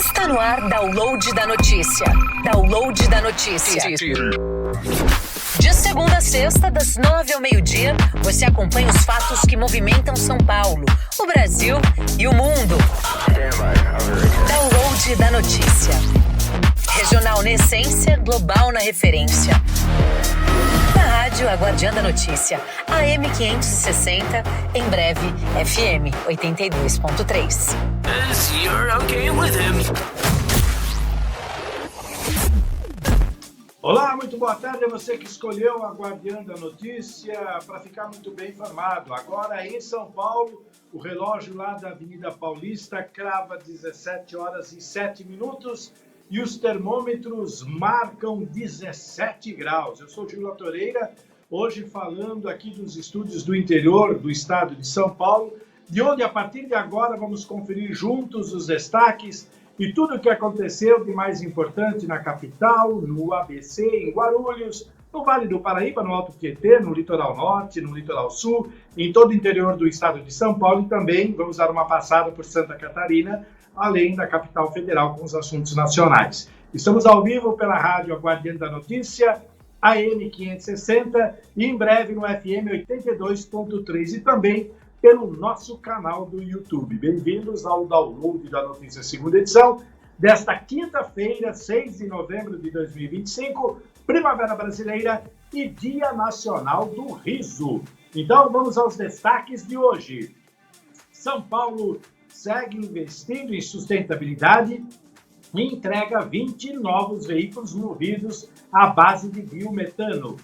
Está no ar Download da Notícia. Download da Notícia. De segunda a sexta, das 9 ao meio-dia, você acompanha os fatos que movimentam São Paulo, o Brasil e o mundo. Download da Notícia. Regional na essência, global na referência. Na rádio, a Guardiã da Notícia, AM 560, em breve, FM 82.3. As you're okay with him. Olá, muito boa tarde a você que escolheu a Guardiã da Notícia para ficar muito bem informado. Agora em São Paulo, o relógio lá da Avenida Paulista crava 17 horas e 7 minutos e os termômetros marcam 17 graus. Eu sou Gilberto Toreira, hoje falando aqui dos estúdios do interior do estado de São Paulo, de onde a partir de agora vamos conferir juntos os destaques e tudo o que aconteceu de mais importante na capital, no ABC, em Guarulhos, no Vale do Paraíba, no Alto Tietê, no Litoral Norte, no Litoral Sul, em todo o interior do estado de São Paulo e também vamos dar uma passada por Santa Catarina, além da capital federal com os assuntos nacionais. Estamos ao vivo pela rádio A Guardiã da Notícia, AM 560 e em breve no FM 82.3 e também pelo nosso canal do YouTube. Bem-vindos ao Download da Notícia, segunda edição, desta quinta-feira, 6 de novembro de 2025, Primavera Brasileira e Dia Nacional do Riso. Então, vamos aos destaques de hoje. São Paulo segue investindo em sustentabilidade e entrega 20 novos veículos movidos à base de biometano.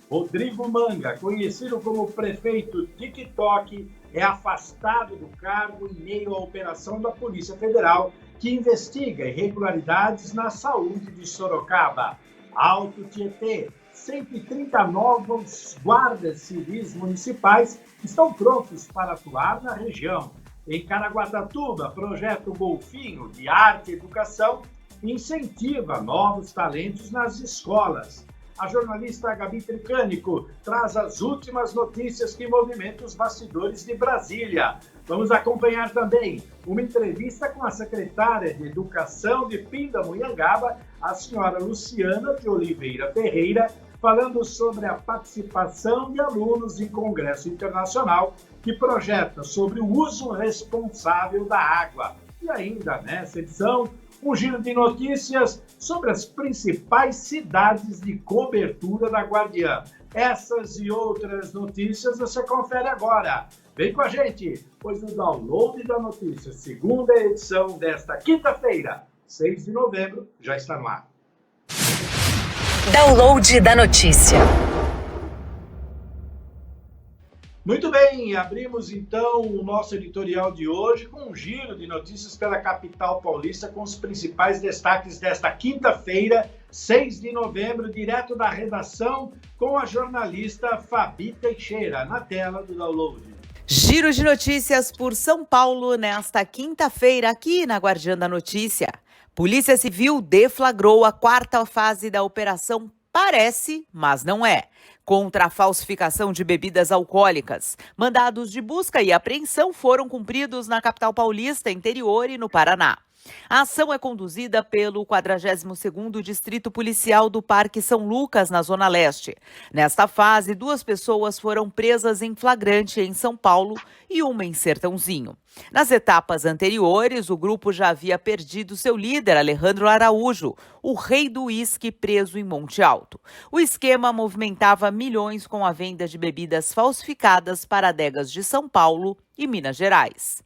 Rodrigo Manga, conhecido como prefeito TikTok, é afastado do cargo em meio à operação da Polícia Federal, que investiga irregularidades na saúde de Sorocaba. Alto Tietê, 130 novos guardas civis municipais estão prontos para atuar na região. Em Caraguatatuba, projeto Golfinho de Arte e Educação incentiva novos talentos nas escolas. A jornalista Gabi Tricânico traz as últimas notícias que movimentam os bastidores de Brasília. Vamos acompanhar também uma entrevista com a secretária de Educação de Pindamonhangaba, a senhora Luciana de Oliveira Ferreira, falando sobre a participação de alunos em congresso internacional que projeta sobre o uso responsável da água. E ainda nessa edição, um giro de notícias sobre as principais cidades de cobertura da Guardiã. Essas e outras notícias você confere agora. Vem com a gente, pois o Download da Notícia, segunda edição desta quinta-feira, 6 de novembro, já está no ar. Download da Notícia. Muito bem, abrimos então o nosso editorial de hoje com um giro de notícias pela capital paulista com os principais destaques desta quinta-feira, 6 de novembro, direto da redação com a jornalista Fabi Teixeira, na tela do Download. Giro de notícias por São Paulo nesta quinta-feira aqui na Guardiã da Notícia. Polícia Civil deflagrou a quarta fase da operação Parece, mas não é, contra a falsificação de bebidas alcoólicas. Mandados de busca e apreensão foram cumpridos na capital paulista, interior e no Paraná. A ação é conduzida pelo 42º Distrito Policial do Parque São Lucas, na Zona Leste. Nesta fase, 2 pessoas foram presas em flagrante em São Paulo e uma em Sertãozinho. Nas etapas anteriores, o grupo já havia perdido seu líder, Alejandro Araújo, o rei do uísque preso em Monte Alto. O esquema movimentava milhões com a venda de bebidas falsificadas para adegas de São Paulo e Minas Gerais.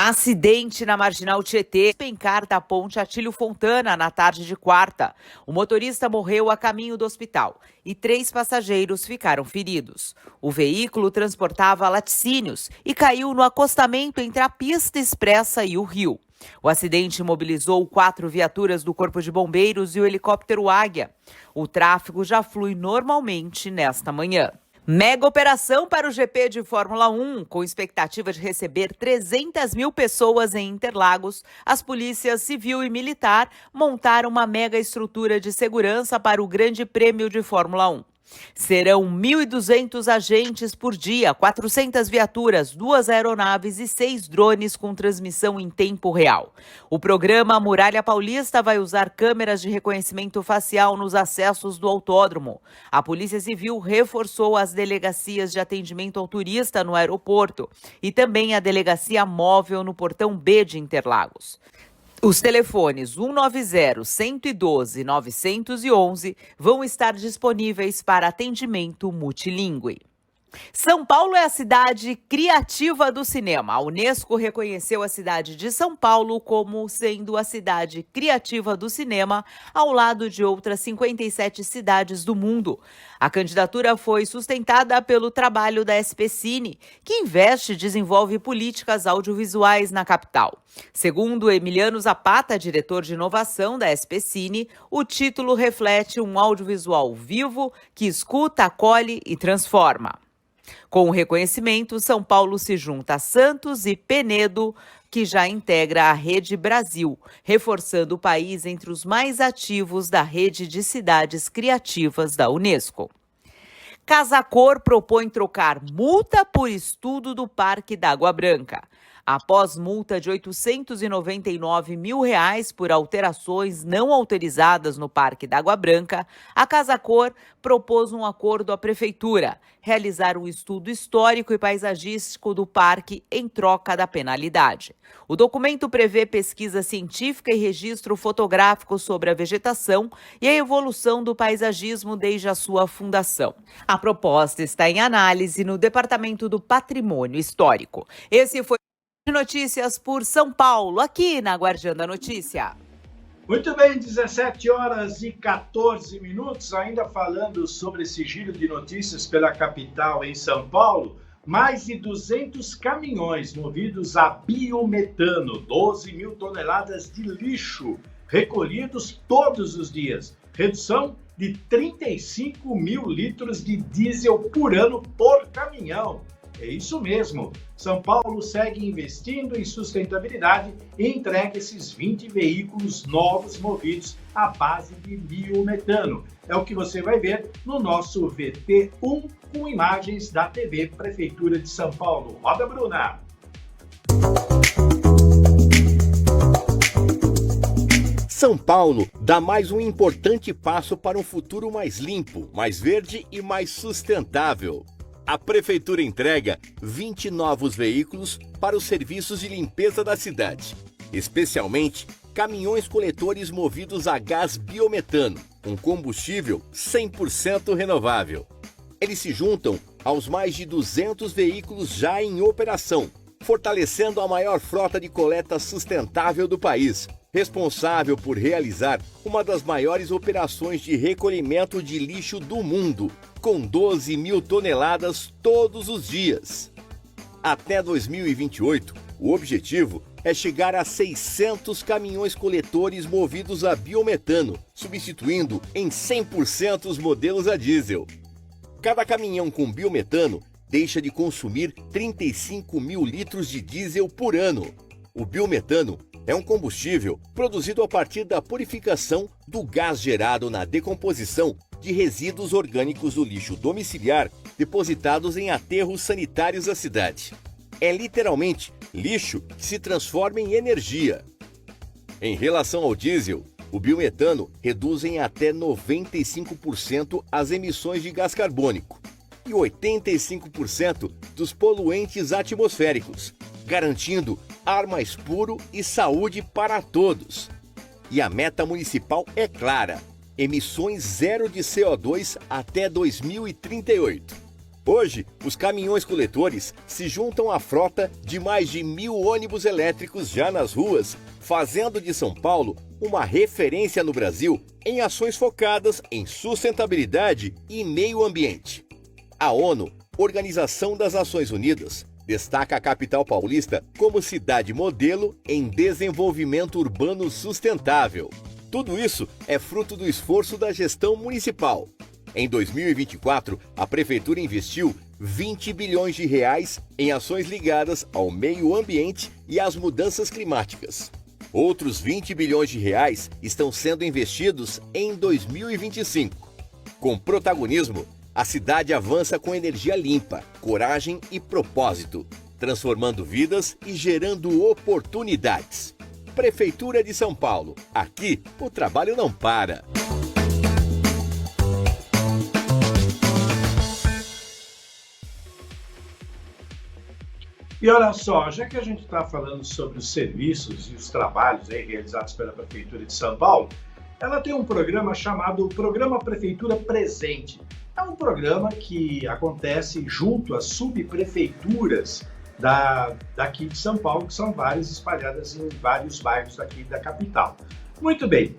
Acidente na Marginal Tietê, despencar da ponte Atílio Fontana na tarde de quarta. O motorista morreu a caminho do hospital e 3 passageiros ficaram feridos. O veículo transportava laticínios e caiu no acostamento entre a pista expressa e o rio. O acidente mobilizou 4 viaturas do Corpo de Bombeiros e o helicóptero Águia. O tráfego já flui normalmente nesta manhã. Mega operação para o GP de Fórmula 1, com expectativa de receber 300 mil pessoas em Interlagos, as polícias civil e militar montaram uma mega estrutura de segurança para o Grande Prêmio de Fórmula 1. Serão 1.200 agentes por dia, 400 viaturas, 2 aeronaves e 6 drones com transmissão em tempo real. O programa Muralha Paulista vai usar câmeras de reconhecimento facial nos acessos do autódromo. A Polícia Civil reforçou as delegacias de atendimento ao turista no aeroporto e também a delegacia móvel no portão B de Interlagos. Os telefones 190, 112 e 911 vão estar disponíveis para atendimento multilingüe. São Paulo é a cidade criativa do cinema. A Unesco reconheceu a cidade de São Paulo como sendo a cidade criativa do cinema, ao lado de outras 57 cidades do mundo. A candidatura foi sustentada pelo trabalho da SP Cine, que investe e desenvolve políticas audiovisuais na capital. Segundo Emiliano Zapata, diretor de inovação da SP Cine, o título reflete um audiovisual vivo que escuta, acolhe e transforma. Com o reconhecimento, São Paulo se junta a Santos e Penedo, que já integra a Rede Brasil, reforçando o país entre os mais ativos da rede de cidades criativas da Unesco. Casa Cor propõe trocar multa por estudo do Parque da Água Branca. Após multa de R$ 899 mil por alterações não autorizadas no Parque da Água Branca, a Casa Cor propôs um acordo à Prefeitura, realizar um estudo histórico e paisagístico do parque em troca da penalidade. O documento prevê pesquisa científica e registro fotográfico sobre a vegetação e a evolução do paisagismo desde a sua fundação. A proposta está em análise no Departamento do Patrimônio Histórico. Esse foi Notícias por São Paulo, aqui na Guardiã da Notícia. Muito bem, 17 horas e 14 minutos, ainda falando sobre esse giro de notícias pela capital em São Paulo, mais de 200 caminhões movidos a biometano, 12 mil toneladas de lixo recolhidos todos os dias, redução de 35 mil litros de diesel por ano por caminhão. É isso mesmo, São Paulo segue investindo em sustentabilidade e entrega esses 20 veículos novos movidos à base de biometano. É o que você vai ver no nosso VT1 com imagens da TV Prefeitura de São Paulo. Roda, Bruna! São Paulo dá mais um importante passo para um futuro mais limpo, mais verde e mais sustentável. A Prefeitura entrega 20 novos veículos para os serviços de limpeza da cidade, especialmente caminhões coletores movidos a gás biometano, um combustível 100% renovável. Eles se juntam aos mais de 200 veículos já em operação, fortalecendo a maior frota de coleta sustentável do país, responsável por realizar uma das maiores operações de recolhimento de lixo do mundo, com 12 mil toneladas todos os dias. Até 2028, o objetivo é chegar a 600 caminhões coletores movidos a biometano, substituindo em 100% os modelos a diesel. Cada caminhão com biometano deixa de consumir 35 mil litros de diesel por ano. O biometano é um combustível produzido a partir da purificação do gás gerado na decomposição de resíduos orgânicos do lixo domiciliar depositados em aterros sanitários da cidade. É literalmente lixo que se transforma em energia. Em relação ao diesel, o biometano reduz em até 95% as emissões de gás carbônico e 85% dos poluentes atmosféricos, garantindo ar mais puro e saúde para todos. E a meta municipal é clara: emissões zero de CO2 até 2038. Hoje, os caminhões coletores se juntam à frota de mais de 1.000 ônibus elétricos já nas ruas, fazendo de São Paulo uma referência no Brasil em ações focadas em sustentabilidade e meio ambiente. A ONU, Organização das Nações Unidas, destaca a capital paulista como cidade modelo em desenvolvimento urbano sustentável. Tudo isso é fruto do esforço da gestão municipal. Em 2024, a Prefeitura investiu 20 bilhões de reais em ações ligadas ao meio ambiente e às mudanças climáticas. Outros 20 bilhões de reais estão sendo investidos em 2025. Com protagonismo A cidade avança com energia limpa, coragem e propósito, transformando vidas e gerando oportunidades. Prefeitura de São Paulo. Aqui, o trabalho não para. E olha só, já que a gente está falando sobre os serviços e os trabalhos aí realizados pela Prefeitura de São Paulo, ela tem um programa chamado Programa Prefeitura Presente. É um programa que acontece junto às subprefeituras daqui de São Paulo, que são várias espalhadas em vários bairros daqui da capital. Muito bem,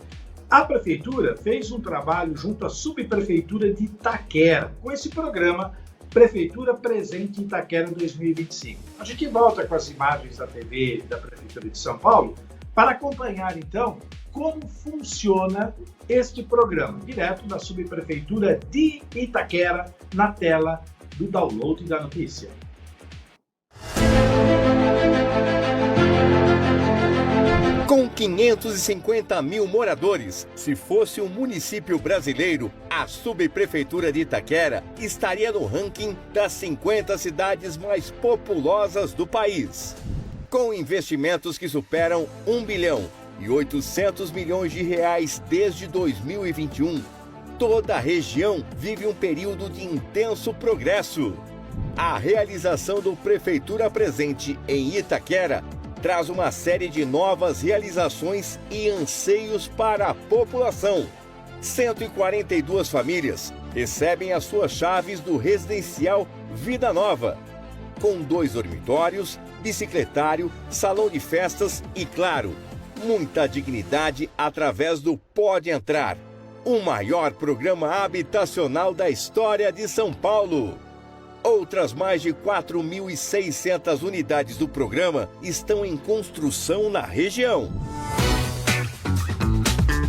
a Prefeitura fez um trabalho junto à subprefeitura de Itaquera, com esse programa Prefeitura Presente Itaquera 2025. A gente volta com as imagens da TV da Prefeitura de São Paulo para acompanhar, então, como funciona este programa, direto da subprefeitura de Itaquera, na tela do download da notícia. Com 550 mil moradores, se fosse um município brasileiro, a subprefeitura de Itaquera estaria no ranking das 50 cidades mais populosas do país. Com investimentos que superam 1 bilhão e 800 milhões de reais desde 2021, toda a região vive um período de intenso progresso. A realização do Prefeitura Presente em Itaquera traz uma série de novas realizações e anseios para a população. 142 famílias recebem as suas chaves do residencial Vida Nova, com 2 dormitórios, bicicletário, salão de festas e, claro, muita dignidade através do Pode Entrar, o maior programa habitacional da história de São Paulo. Outras mais de 4.600 unidades do programa estão em construção na região.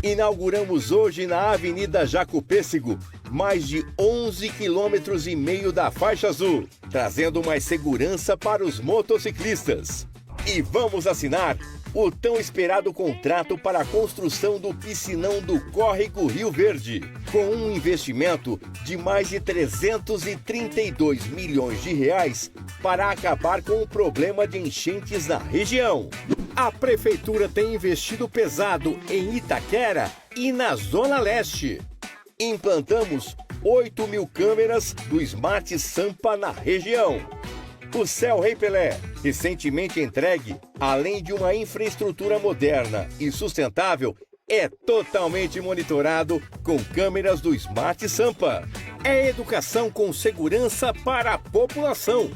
Inauguramos hoje na Avenida Jacopêssego mais de 11,5 km da faixa azul, trazendo mais segurança para os motociclistas. E vamos assinar o tão esperado contrato para a construção do piscinão do Córrego Rio Verde, com um investimento de mais de 332 milhões de reais para acabar com o problema de enchentes na região. A Prefeitura tem investido pesado em Itaquera e na Zona Leste. Implantamos 8.000 câmeras do Smart Sampa na região. O Céu Rei Pelé, recentemente entregue, além de uma infraestrutura moderna e sustentável, é totalmente monitorado com câmeras do Smart Sampa. É educação com segurança para a população.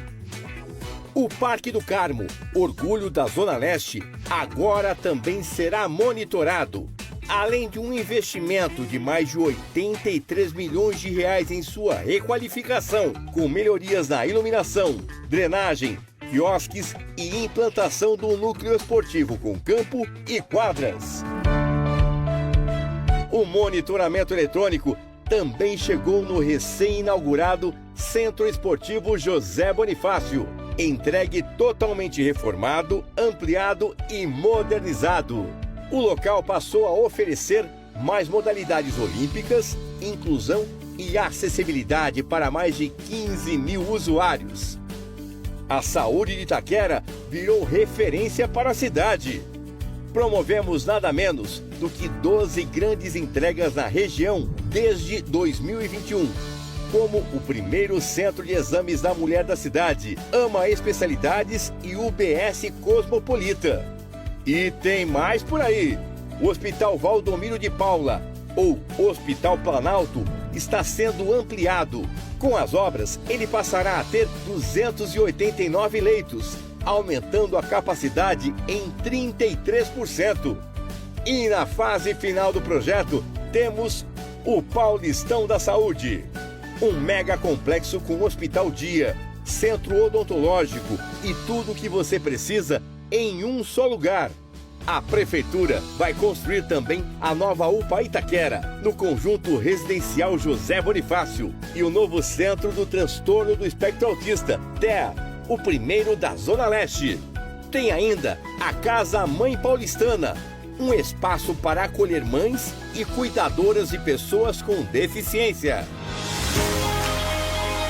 O Parque do Carmo, orgulho da Zona Leste, agora também será monitorado. Além de um investimento de mais de 83 milhões de reais em sua requalificação, com melhorias na iluminação, drenagem, quiosques e implantação do núcleo esportivo com campo e quadras. O monitoramento eletrônico também chegou no recém-inaugurado Centro Esportivo José Bonifácio, entregue totalmente reformado, ampliado e modernizado. O local passou a oferecer mais modalidades olímpicas, inclusão e acessibilidade para mais de 15 mil usuários. A saúde de Itaquera virou referência para a cidade. Promovemos nada menos do que 12 grandes entregas na região desde 2021, como o primeiro centro de exames da mulher da cidade, AMA Especialidades e UBS Cosmopolita. E tem mais por aí. O Hospital Valdomiro de Paula, ou Hospital Planalto, está sendo ampliado. Com as obras, ele passará a ter 289 leitos, aumentando a capacidade em 33%. E na fase final do projeto, temos o Paulistão da Saúde, um mega complexo com hospital dia, centro odontológico e tudo o que você precisa em um só lugar. A Prefeitura vai construir também a nova UPA Itaquera, no conjunto residencial José Bonifácio, e o novo Centro do Transtorno do Espectro Autista, TEA, o primeiro da Zona Leste. Tem ainda a Casa Mãe Paulistana, um espaço para acolher mães e cuidadoras de pessoas com deficiência.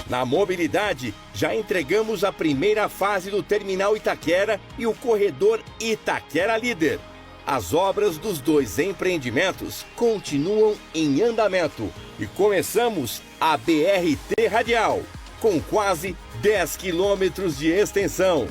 Na mobilidade, já entregamos a primeira fase do Terminal Itaquera e o corredor Itaquera Líder. As obras dos 2 empreendimentos continuam em andamento e começamos a BRT Radial, com quase 10 quilômetros de extensão.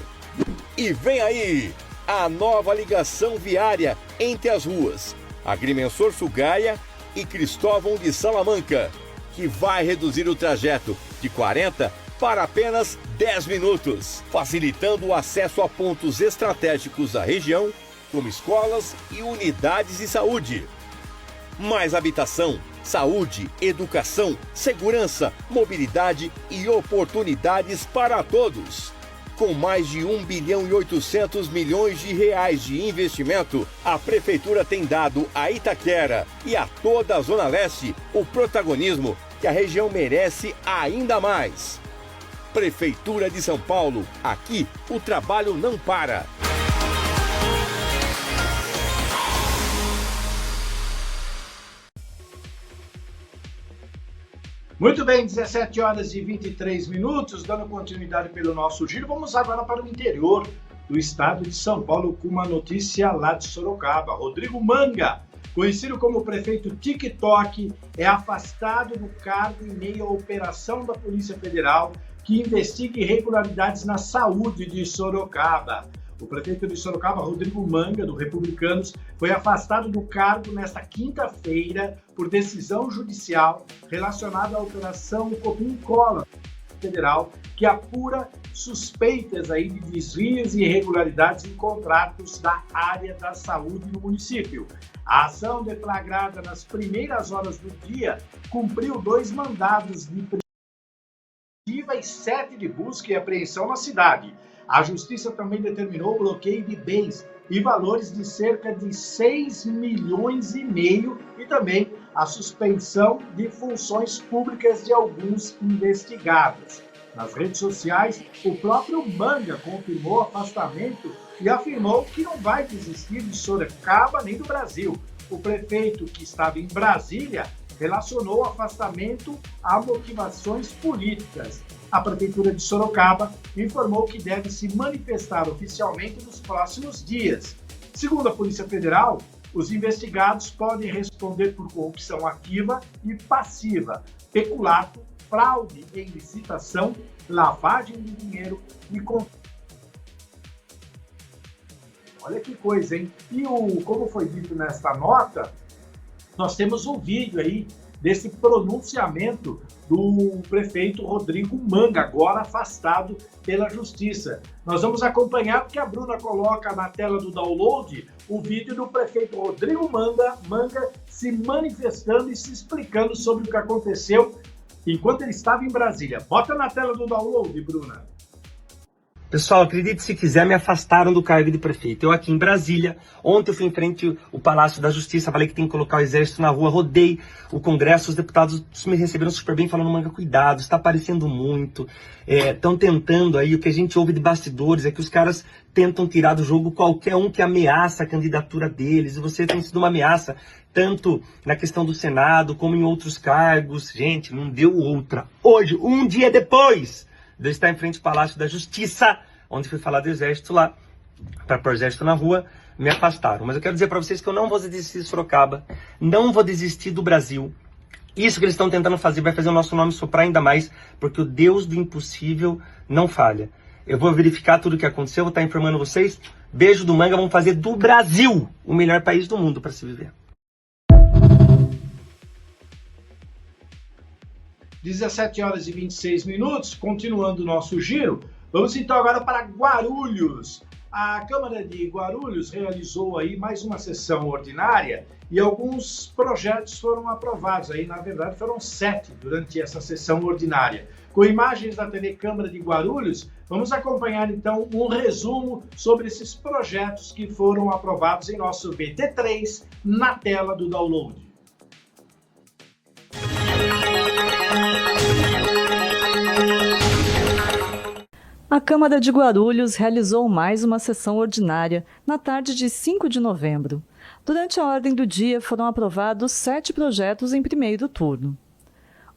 E vem aí a nova ligação viária entre as ruas Agrimensor Sugaia e Cristóvão de Salamanca, que vai reduzir o trajeto de 40 para apenas 10 minutos, facilitando o acesso a pontos estratégicos da região, como escolas e unidades de saúde. Mais habitação, saúde, educação, segurança, mobilidade e oportunidades para todos. Com mais de 1 bilhão e 800 milhões de reais de investimento, a Prefeitura tem dado a Itaquera e a toda a Zona Leste o protagonismo que a região merece ainda mais. Prefeitura de São Paulo, aqui o trabalho não para. Muito bem, 17 horas e 23 minutos, dando continuidade pelo nosso giro. Vamos agora para o interior do estado de São Paulo com uma notícia lá de Sorocaba. Rodrigo Manga, conhecido como prefeito TikTok, é afastado do cargo em meio à operação da Polícia Federal que investiga irregularidades na saúde de Sorocaba. O prefeito de Sorocaba, Rodrigo Manga, do Republicanos, foi afastado do cargo nesta quinta-feira por decisão judicial relacionada à operação Copim-Cola Federal, que apura suspeitas aí de desvios e irregularidades em contratos da área da saúde no município. A ação, deflagrada nas primeiras horas do dia, cumpriu 2 mandados de prisão e 7 de busca e apreensão na cidade. A Justiça também determinou o bloqueio de bens e valores de cerca de 6,5 milhões e também a suspensão de funções públicas de alguns investigados. Nas redes sociais, o próprio Manga confirmou o afastamento e afirmou que não vai desistir de Sorocaba nem do Brasil. O prefeito, que estava em Brasília, relacionou o afastamento a motivações políticas. A Prefeitura de Sorocaba informou que deve se manifestar oficialmente nos próximos dias. Segundo a Polícia Federal, os investigados podem responder por corrupção ativa e passiva, peculato, fraude em licitação, lavagem de dinheiro e... Olha que coisa, hein? E como foi dito nesta nota, nós temos um vídeo aí desse pronunciamento do prefeito Rodrigo Manga, agora afastado pela Justiça. Nós vamos acompanhar, porque a Bruna coloca na tela do download o vídeo do prefeito Rodrigo Manga se manifestando e se explicando sobre o que aconteceu enquanto ele estava em Brasília. Bota na tela do download, Bruna. Pessoal, acredite se quiser, me afastaram do cargo de prefeito. Eu aqui em Brasília, ontem eu fui em frente ao Palácio da Justiça, falei que tem que colocar o exército na rua, rodei o Congresso, os deputados me receberam super bem, falando: Manga, cuidado, está aparecendo muito, estão tentando aí, o que a gente ouve de bastidores é que os caras tentam tirar do jogo qualquer um que ameaça a candidatura deles, e você tem sido uma ameaça, tanto na questão do Senado, como em outros cargos. Gente, não deu outra. Hoje, um dia depois de eu estar em frente ao Palácio da Justiça, onde fui falar do exército lá, para pôr o exército na rua, me afastaram. Mas eu quero dizer para vocês que eu não vou desistir de Sorocaba, não vou desistir do Brasil. Isso que eles estão tentando fazer vai fazer o nosso nome soprar ainda mais, porque o Deus do impossível não falha. Eu vou verificar tudo o que aconteceu, vou estar informando vocês. Beijo do Manga, vamos fazer do Brasil o melhor país do mundo para se viver. 17 horas e 26 minutos, continuando o nosso giro, vamos então agora para Guarulhos. A Câmara de Guarulhos realizou aí mais uma sessão ordinária e alguns projetos foram aprovados. Aí, na verdade, foram 7 durante essa sessão ordinária. Com imagens da TV Câmara de Guarulhos, vamos acompanhar então um resumo sobre esses projetos que foram aprovados em nosso VT3 na tela do download. A Câmara de Guarulhos realizou mais uma sessão ordinária na tarde de 5 de novembro. Durante a ordem do dia foram aprovados 7 projetos em primeiro turno.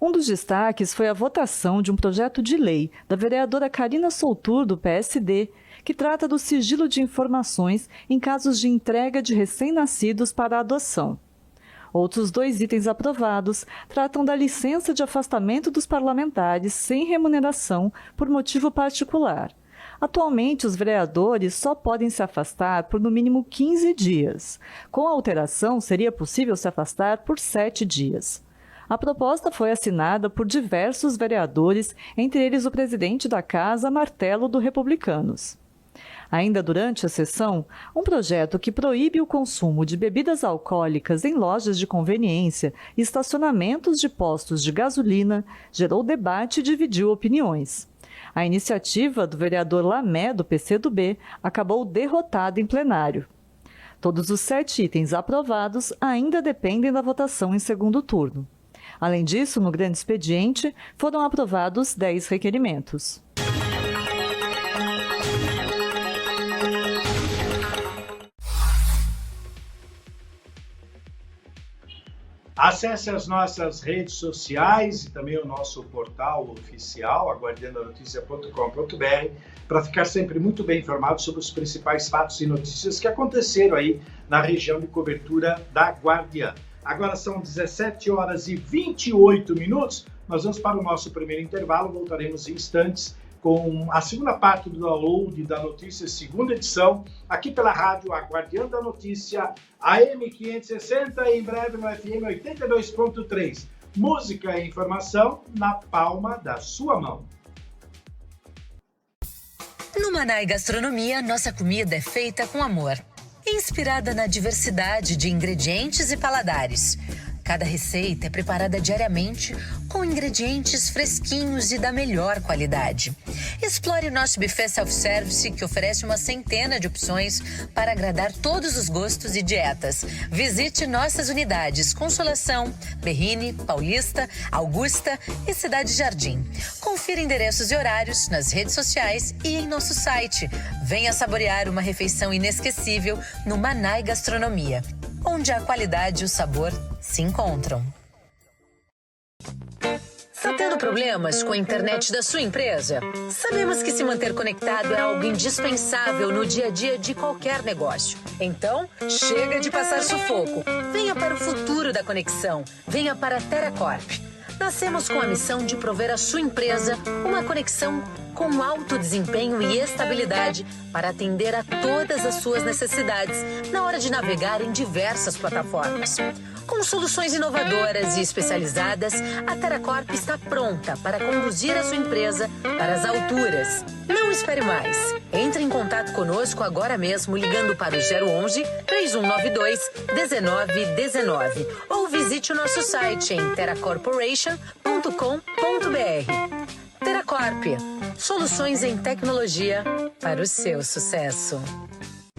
Um dos destaques foi a votação de um projeto de lei da vereadora Carina Soutur, do PSD, que trata do sigilo de informações em casos de entrega de recém-nascidos para adoção. Outros 2 itens aprovados tratam da licença de afastamento dos parlamentares sem remuneração por motivo particular. Atualmente, os vereadores só podem se afastar por no mínimo 15 dias. Com a alteração, seria possível se afastar por 7 dias. A proposta foi assinada por diversos vereadores, entre eles o presidente da Casa, Martelo, do Republicanos. Ainda durante a sessão, um projeto que proíbe o consumo de bebidas alcoólicas em lojas de conveniência e estacionamentos de postos de gasolina gerou debate e dividiu opiniões. A iniciativa do vereador Lamé, do PCdoB, acabou derrotada em plenário. Todos os 7 itens aprovados ainda dependem da votação em segundo turno. Além disso, no grande expediente, foram aprovados 10 requerimentos. Acesse as nossas redes sociais e também o nosso portal oficial, aguardandanoticia.com.br, para ficar sempre muito bem informado sobre os principais fatos e notícias que aconteceram aí na região de cobertura da Guardiã. Agora são 17 horas e 28 minutos. Nós vamos para o nosso primeiro intervalo. Voltaremos em instantes com a segunda parte do download da notícia, segunda edição, aqui pela rádio Guardiã da Notícia, AM 560 e em breve no FM 82.3. Música e informação na palma da sua mão. No Manai Gastronomia, nossa comida é feita com amor. Inspirada na diversidade de ingredientes e paladares. Cada receita é preparada diariamente com ingredientes fresquinhos e da melhor qualidade. Explore nosso buffet self-service, que oferece uma centena de opções para agradar todos os gostos e dietas. Visite nossas unidades Consolação, Berrini, Paulista, Augusta e Cidade Jardim. Confira endereços e horários nas redes sociais e em nosso site. Venha saborear uma refeição inesquecível no Manai Gastronomia, onde a qualidade e o sabor se encontram. Está tendo problemas com a internet da sua empresa? Sabemos que se manter conectado é algo indispensável no dia a dia de qualquer negócio. Então, chega de passar sufoco. Venha para o futuro da conexão. Venha para a TeraCorp. Nascemos com a missão de prover à sua empresa uma conexão com alto desempenho e estabilidade para atender a todas as suas necessidades na hora de navegar em diversas plataformas. Com soluções inovadoras e especializadas, a TeraCorp está pronta para conduzir a sua empresa para as alturas. Não espere mais. Entre em contato conosco agora mesmo ligando para o 011 3192 1919 ou visite o nosso site em teracorporation.com.br. TeraCorp, soluções em tecnologia para o seu sucesso.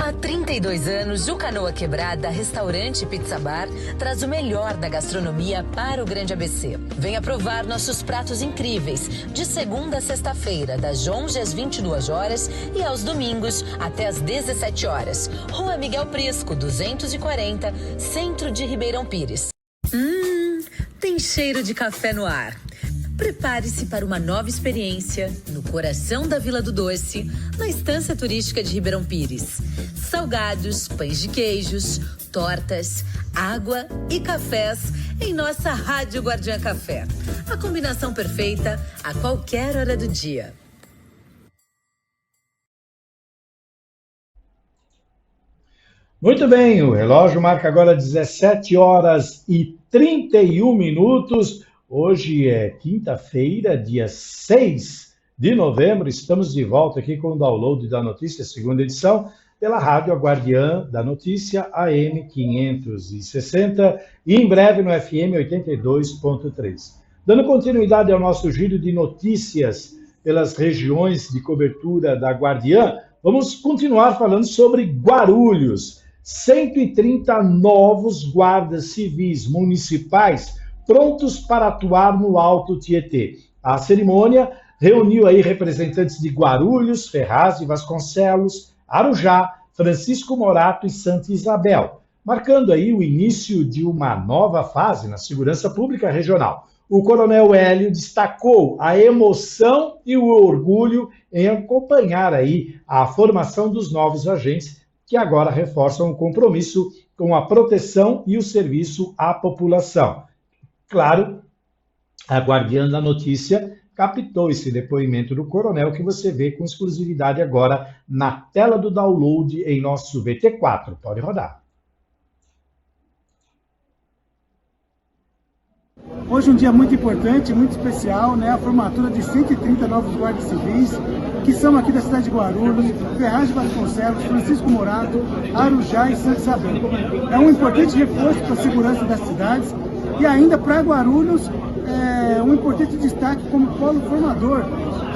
Há 32 anos, o Canoa Quebrada Restaurante e Pizza Bar traz o melhor da gastronomia para o Grande ABC. Venha provar nossos pratos incríveis, de segunda a sexta-feira, das 11 às 22 horas e aos domingos até às 17 horas. Rua Miguel Prisco, 240, Centro de Ribeirão Pires. Tem cheiro de café no ar. Prepare-se para uma nova experiência no coração da Vila do Doce, na Estância Turística de Ribeirão Pires. Salgados, pães de queijos, tortas, água e cafés em nossa Rádio Guardiã Café. A combinação perfeita a qualquer hora do dia. Muito bem, o relógio marca agora 17 horas e 31 minutos. Hoje é quinta-feira, dia 6 de novembro. Estamos de volta aqui com o download da notícia, segunda edição, pela rádio Guardiã da Notícia, AM 560 e em breve no FM 82.3. Dando continuidade ao nosso giro de notícias pelas regiões de cobertura da Guardiã, vamos continuar falando sobre Guarulhos. 130 novos guardas civis municipais prontos para atuar no Alto Tietê. A cerimônia reuniu aí representantes de Guarulhos, Ferraz de Vasconcelos, Arujá, Francisco Morato e Santa Isabel, marcando aí o início de uma nova fase na segurança pública regional. o Coronel Hélio destacou a emoção e o orgulho em acompanhar aí a formação dos novos agentes, que agora reforçam o compromisso com a proteção e o serviço à população. Claro, a Guardiã da Notícia captou esse depoimento do coronel que você vê com exclusividade agora na tela do download em nosso VT4. Pode rodar. Hoje é um dia muito importante, muito especial, né? A formatura de 130 novos guardas civis, que são aqui da cidade de Guarulhos, Ferraz de Vasconcelos, Francisco Morato, Arujá e Santa Isabel. É um importante reforço para a segurança das cidades e ainda para Guarulhos, um importante destaque como polo formador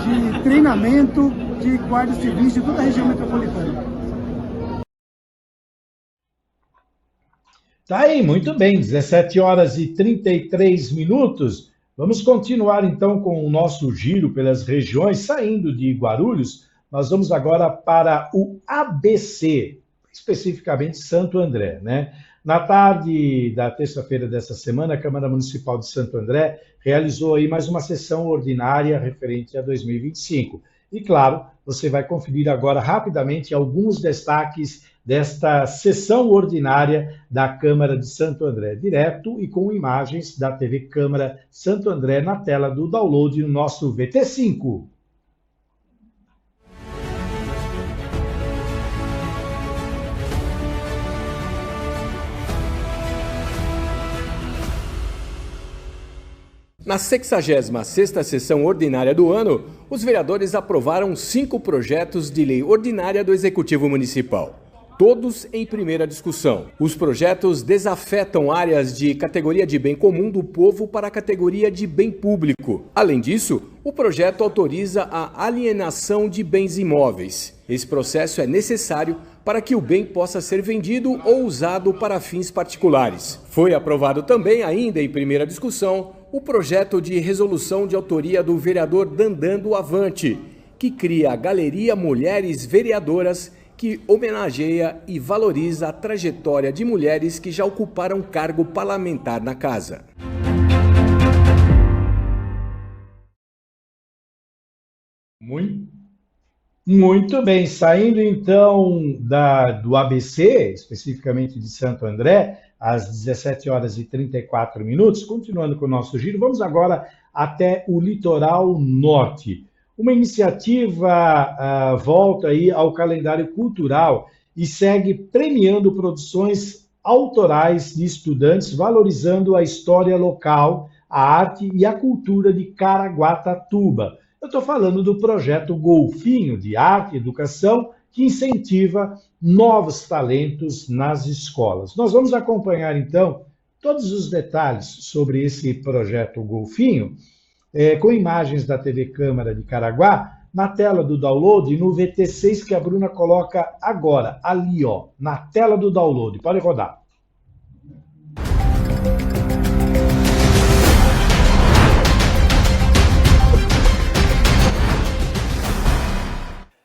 de treinamento de guardas civis de toda a região metropolitana. Tá aí, muito bem, 17 horas e 33 minutos. Vamos continuar então com o nosso giro pelas regiões, saindo de Guarulhos. Nós vamos agora para o ABC, especificamente Santo André, né? Na tarde da terça-feira dessa semana, a Câmara Municipal de Santo André realizou aí mais uma sessão ordinária referente a 2025. E claro, você vai conferir agora rapidamente alguns destaques desta sessão ordinária da Câmara de Santo André, direto e com imagens da TV Câmara Santo André na tela do download no nosso VT5. Na 66ª sessão ordinária do ano, os vereadores aprovaram 5 projetos de lei ordinária do Executivo Municipal, todos em primeira discussão. Os projetos desafetam áreas de categoria de bem comum do povo para a categoria de bem público. Além disso, o projeto autoriza a alienação de bens imóveis. Esse processo é necessário para que o bem possa ser vendido ou usado para fins particulares. Foi aprovado também, ainda em primeira discussão, o projeto de resolução de autoria do vereador Dandando Avante, que cria a Galeria Mulheres Vereadoras, que homenageia e valoriza a trajetória de mulheres que já ocuparam cargo parlamentar na casa. Muito bem, saindo então do ABC, especificamente de Santo André, às 17 horas e 34 minutos, continuando com o nosso giro, vamos agora até o litoral norte. Uma iniciativa volta aí ao calendário cultural e segue premiando produções autorais de estudantes, valorizando a história local, a arte e a cultura de Caraguatatuba. Eu estou falando do projeto Golfinho de Arte e Educação, que incentiva novos talentos nas escolas. Nós vamos acompanhar, então, todos os detalhes sobre esse projeto Golfinho, com imagens da TV Câmara de Caraguá, na tela do download, no VT6 que a Bruna coloca agora, ali, ó, na tela do download. Pode rodar.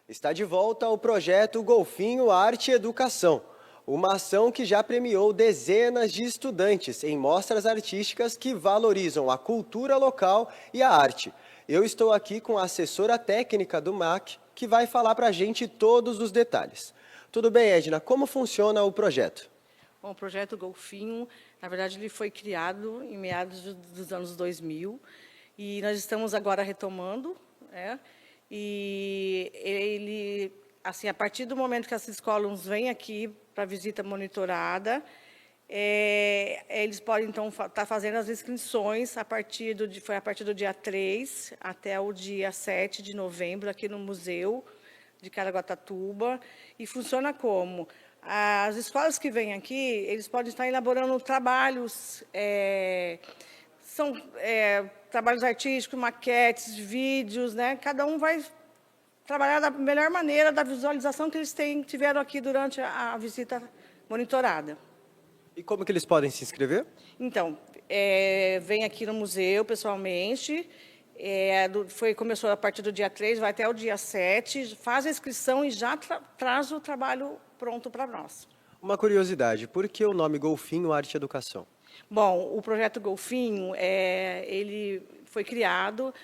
Está de volta o projeto Golfinho Arte e Educação, uma ação que já premiou dezenas de estudantes em mostras artísticas que valorizam a cultura local e a arte. Eu estou aqui com a assessora técnica do MAC, que vai falar para a gente todos os detalhes. Tudo bem, Edna? Como funciona o projeto? Bom, o projeto Golfinho, na verdade, ele foi criado em meados dos anos 2000 e nós estamos agora retomando, né? E ele, assim, a partir do momento que as escolas vêm aqui para visita monitorada, eles podem, então, estar fazendo as inscrições foi a partir do dia 3 até o dia 7 de novembro, aqui no Museu de Caraguatatuba. E funciona como? As escolas que vêm aqui, eles podem estar elaborando trabalhos, trabalhos artísticos, maquetes, vídeos, né? Cada um vai trabalhar da melhor maneira da visualização que eles tiveram aqui durante a visita monitorada. E como que eles podem se inscrever? Então, vem aqui no museu pessoalmente, começou a partir do dia 3, vai até o dia 7, faz a inscrição e já traz o trabalho pronto para nós. Uma curiosidade, por que o nome Golfinho Arte e Educação? Bom, o projeto Golfinho, ele foi criado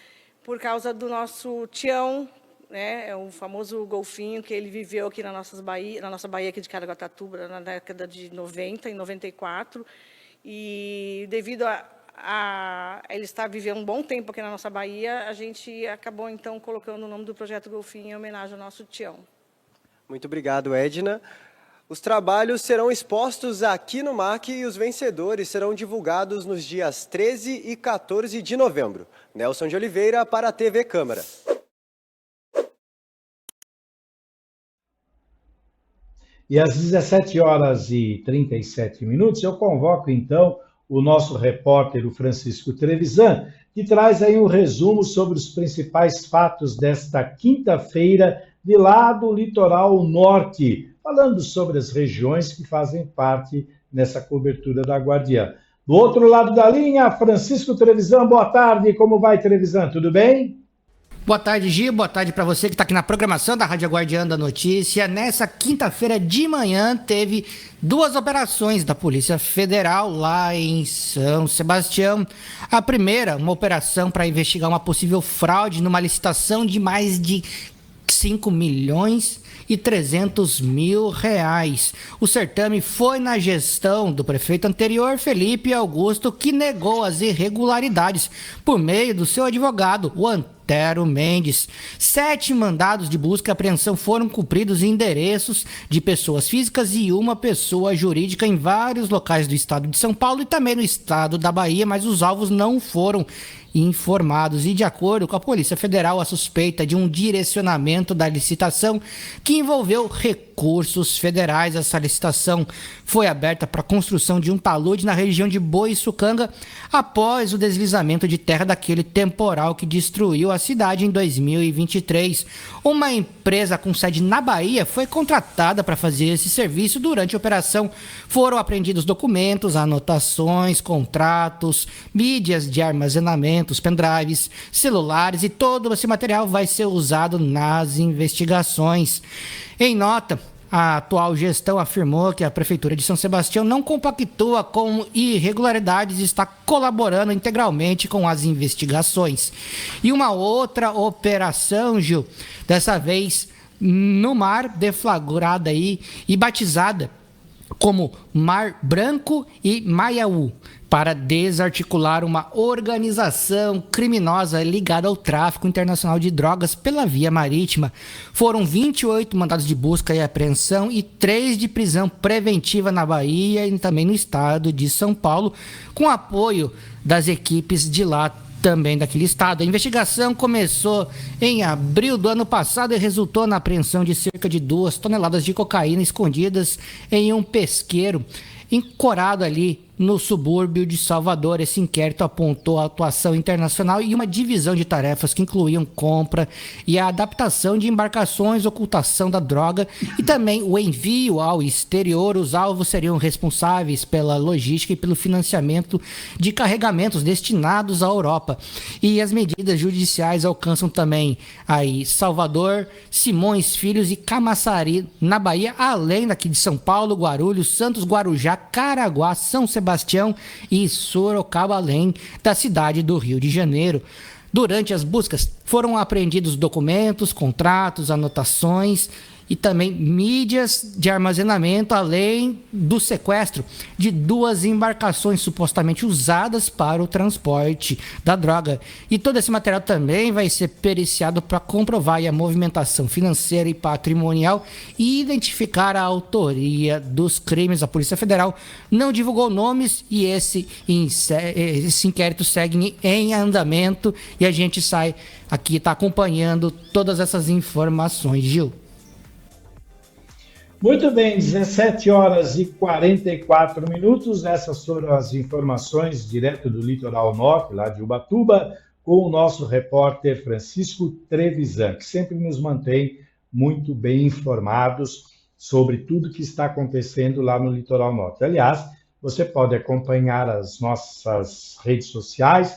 por causa do nosso Tião, né? É o famoso golfinho que ele viveu aqui na nossa Baía aqui de Caraguatatuba, na década de 90 e 94. E devido a ele estar vivendo um bom tempo aqui na nossa Baía, a gente acabou, então, colocando o nome do projeto Golfinho em homenagem ao nosso Tião. Muito obrigado, Edna. Os trabalhos serão expostos aqui no MAC e os vencedores serão divulgados nos dias 13 e 14 de novembro. Nelson de Oliveira para a TV Câmara. E às 17h37, eu convoco, então, o nosso repórter, o Francisco Trevisan, que traz aí um resumo sobre os principais fatos desta quinta-feira de lá do litoral norte, falando sobre as regiões que fazem parte nessa cobertura da Guardiã. Do outro lado da linha, Francisco Trevisan, boa tarde. Como vai, Trevisan? Tudo bem? Boa tarde, Gi. Boa tarde para você que está aqui na programação da Rádio Guardiã da Notícia. Nessa quinta-feira de manhã, teve 2 operações da Polícia Federal lá em São Sebastião. A primeira, uma operação para investigar uma possível fraude numa licitação de mais de 5.300.000 reais. O certame foi na gestão do prefeito anterior, Felipe Augusto, que negou as irregularidades por meio do seu advogado, o Antero Mendes. 7 mandados de busca e apreensão foram cumpridos em endereços de pessoas físicas e uma pessoa jurídica em vários locais do estado de São Paulo e também no estado da Bahia, mas os alvos não foram informados. E de acordo com a Polícia Federal, a suspeita de um direcionamento da licitação que envolveu recursos federais. Essa licitação foi aberta para a construção de um talude na região de Boiçucanga após o deslizamento de terra daquele temporal que destruiu a cidade em 2023. Uma empresa com sede na Bahia foi contratada para fazer esse serviço. Durante a operação foram apreendidos documentos, anotações, contratos, mídias de armazenamento, pendrives, celulares, e todo esse material vai ser usado nas investigações. Em nota, a atual gestão afirmou que a Prefeitura de São Sebastião não compactua com irregularidades e está colaborando integralmente com as investigações. E uma outra operação, Gil, dessa vez no mar, deflagrada aí e batizada como Mar Branco e Maiaú, para desarticular uma organização criminosa ligada ao tráfico internacional de drogas pela via marítima. Foram 28 mandados de busca e apreensão e 3 de prisão preventiva na Bahia e também no estado de São Paulo, com apoio das equipes de lá também daquele estado. A investigação começou em abril do ano passado e resultou na apreensão de cerca de 2 toneladas de cocaína escondidas em um pesqueiro encorado ali no subúrbio de Salvador. Esse inquérito apontou a atuação internacional e uma divisão de tarefas que incluíam compra e a adaptação de embarcações, ocultação da droga e também o envio ao exterior. Os alvos seriam responsáveis pela logística e pelo financiamento de carregamentos destinados à Europa. E as medidas judiciais alcançam também aí Salvador, Simões Filhos e Camaçari, na Bahia, além daqui de São Paulo, Guarulhos, Santos, Guarujá, Caraguá, São Sebastião e Sorocaba, além da cidade do Rio de Janeiro. Durante as buscas, foram apreendidos documentos, contratos, anotações e também mídias de armazenamento, além do sequestro de 2 embarcações supostamente usadas para o transporte da droga. E todo esse material também vai ser periciado para comprovar a movimentação financeira e patrimonial e identificar a autoria dos crimes. A Polícia Federal não divulgou nomes e esse inquérito segue em andamento e a gente sai aqui, está acompanhando todas essas informações. Gil. Muito bem, 17h44. Essas foram as informações direto do litoral norte, lá de Ubatuba, com o nosso repórter Francisco Trevisan, que sempre nos mantém muito bem informados sobre tudo que está acontecendo lá no litoral norte. Aliás, você pode acompanhar as nossas redes sociais,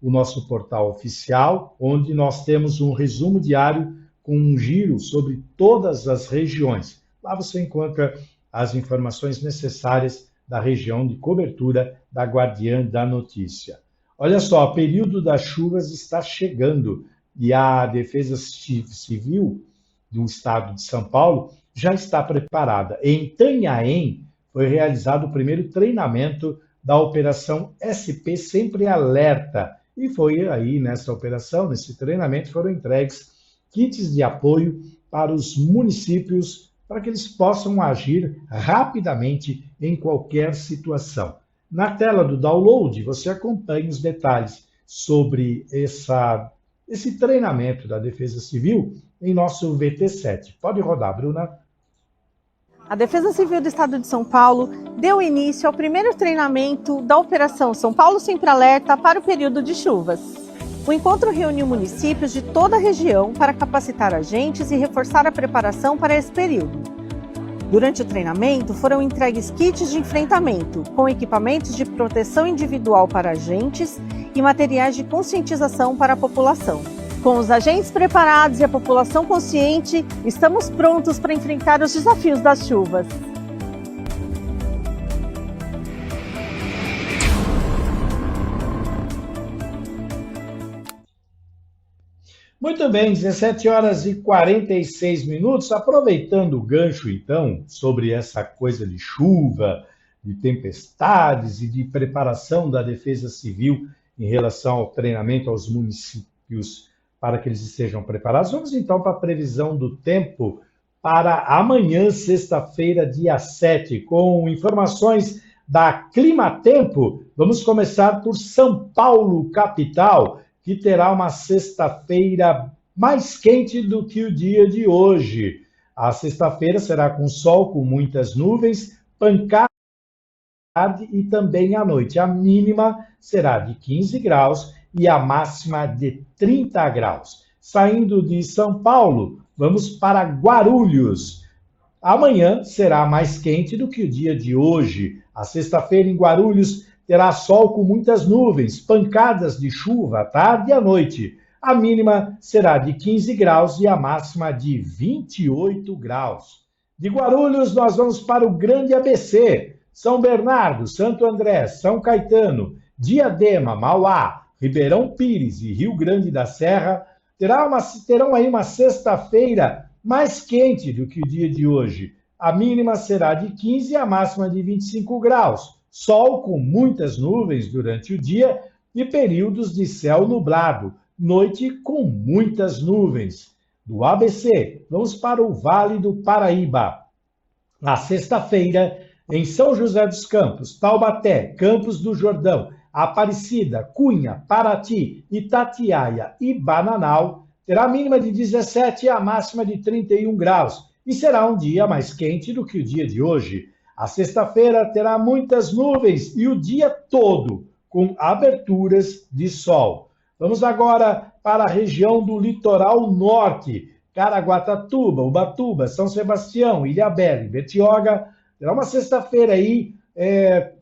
o nosso portal oficial, onde nós temos um resumo diário com um giro sobre todas as regiões. Lá você encontra as informações necessárias da região de cobertura da Guardiã da Notícia. Olha só, o período das chuvas está chegando e a Defesa Civil do Estado de São Paulo já está preparada. Em Itanhaém foi realizado o primeiro treinamento da Operação SP Sempre Alerta. E foi aí, nessa operação, nesse treinamento, foram entregues kits de apoio para os municípios para que eles possam agir rapidamente em qualquer situação. Na tela do download, você acompanha os detalhes sobre esse treinamento da Defesa Civil em nosso VT7. Pode rodar, Bruna. A Defesa Civil do Estado de São Paulo deu início ao primeiro treinamento da Operação São Paulo Sempre Alerta para o período de chuvas. O encontro reuniu municípios de toda a região para capacitar agentes e reforçar a preparação para esse período. Durante o treinamento, foram entregues kits de enfrentamento, com equipamentos de proteção individual para agentes e materiais de conscientização para a população. Com os agentes preparados e a população consciente, estamos prontos para enfrentar os desafios das chuvas. Muito bem, 17 horas e 46 minutos. Aproveitando o gancho, então, sobre essa coisa de chuva, de tempestades e de preparação da Defesa Civil em relação ao treinamento aos municípios para que eles estejam preparados. Vamos então para a previsão do tempo para amanhã, sexta-feira, dia 7, com informações da Climatempo. Vamos começar por São Paulo, capital, que terá uma sexta-feira mais quente do que o dia de hoje. A sexta-feira será com sol, com muitas nuvens, pancada e também à noite. A mínima será de 15 graus e a máxima de 30 graus. Saindo de São Paulo, vamos para Guarulhos. Amanhã será mais quente do que o dia de hoje. A sexta-feira em Guarulhos terá sol com muitas nuvens, pancadas de chuva à tarde e à noite. A mínima será de 15 graus e a máxima de 28 graus. De Guarulhos, nós vamos para o Grande ABC. São Bernardo, Santo André, São Caetano, Diadema, Mauá, Ribeirão Pires e Rio Grande da Serra terão aí uma sexta-feira mais quente do que o dia de hoje. A mínima será de 15 e a máxima de 25 graus. Sol com muitas nuvens durante o dia e períodos de céu nublado. Noite com muitas nuvens. Do ABC, vamos para o Vale do Paraíba. Na sexta-feira, em São José dos Campos, Taubaté, Campos do Jordão, Aparecida, Cunha, Paraty, Itatiaia e Bananal, terá a mínima de 17 e a máxima de 31 graus. E será um dia mais quente do que o dia de hoje. A sexta-feira terá muitas nuvens e o dia todo com aberturas de sol. Vamos agora para a região do litoral norte. Caraguatatuba, Ubatuba, São Sebastião, Ilhabela e Bertioga. Terá uma sexta-feira aí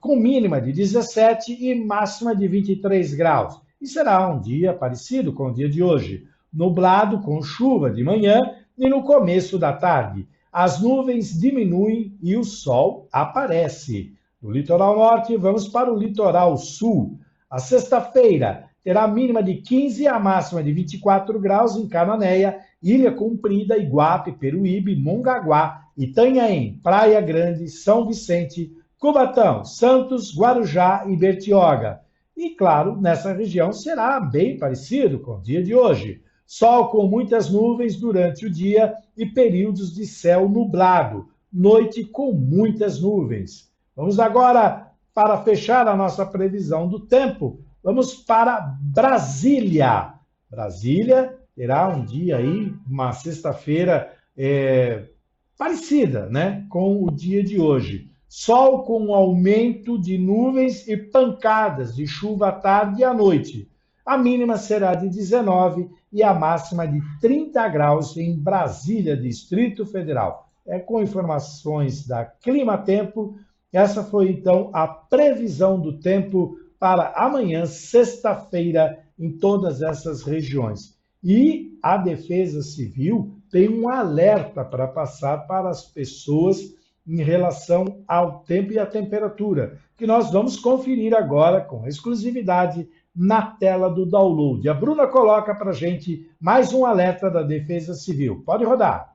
com mínima de 17 e máxima de 23 graus. E será um dia parecido com o dia de hoje. Nublado com chuva de manhã e no começo da tarde. As nuvens diminuem e o sol aparece. Do litoral norte, vamos para o litoral sul. A sexta-feira terá a mínima de 15 e a máxima de 24 graus em Cananéia, Ilha Comprida, Iguape, Peruíbe, Mongaguá, Itanhaém, Praia Grande, São Vicente, Cubatão, Santos, Guarujá e Bertioga. E, claro, nessa região será bem parecido com o dia de hoje. Sol com muitas nuvens durante o dia e períodos de céu nublado. Noite com muitas nuvens. Vamos agora, para fechar a nossa previsão do tempo, vamos para Brasília. Brasília terá um dia aí, uma sexta-feira parecida, né, com o dia de hoje. Sol com aumento de nuvens e pancadas de chuva à tarde e à noite. A mínima será de 19 e a máxima de 30 graus em Brasília, Distrito Federal. Com informações da Climatempo, essa foi então a previsão do tempo para amanhã, sexta-feira, em todas essas regiões. E a Defesa Civil tem um alerta para passar para as pessoas em relação ao tempo e à temperatura, que nós vamos conferir agora com exclusividade na tela do download. A Bruna coloca para a gente mais um alerta da Defesa Civil. Pode rodar.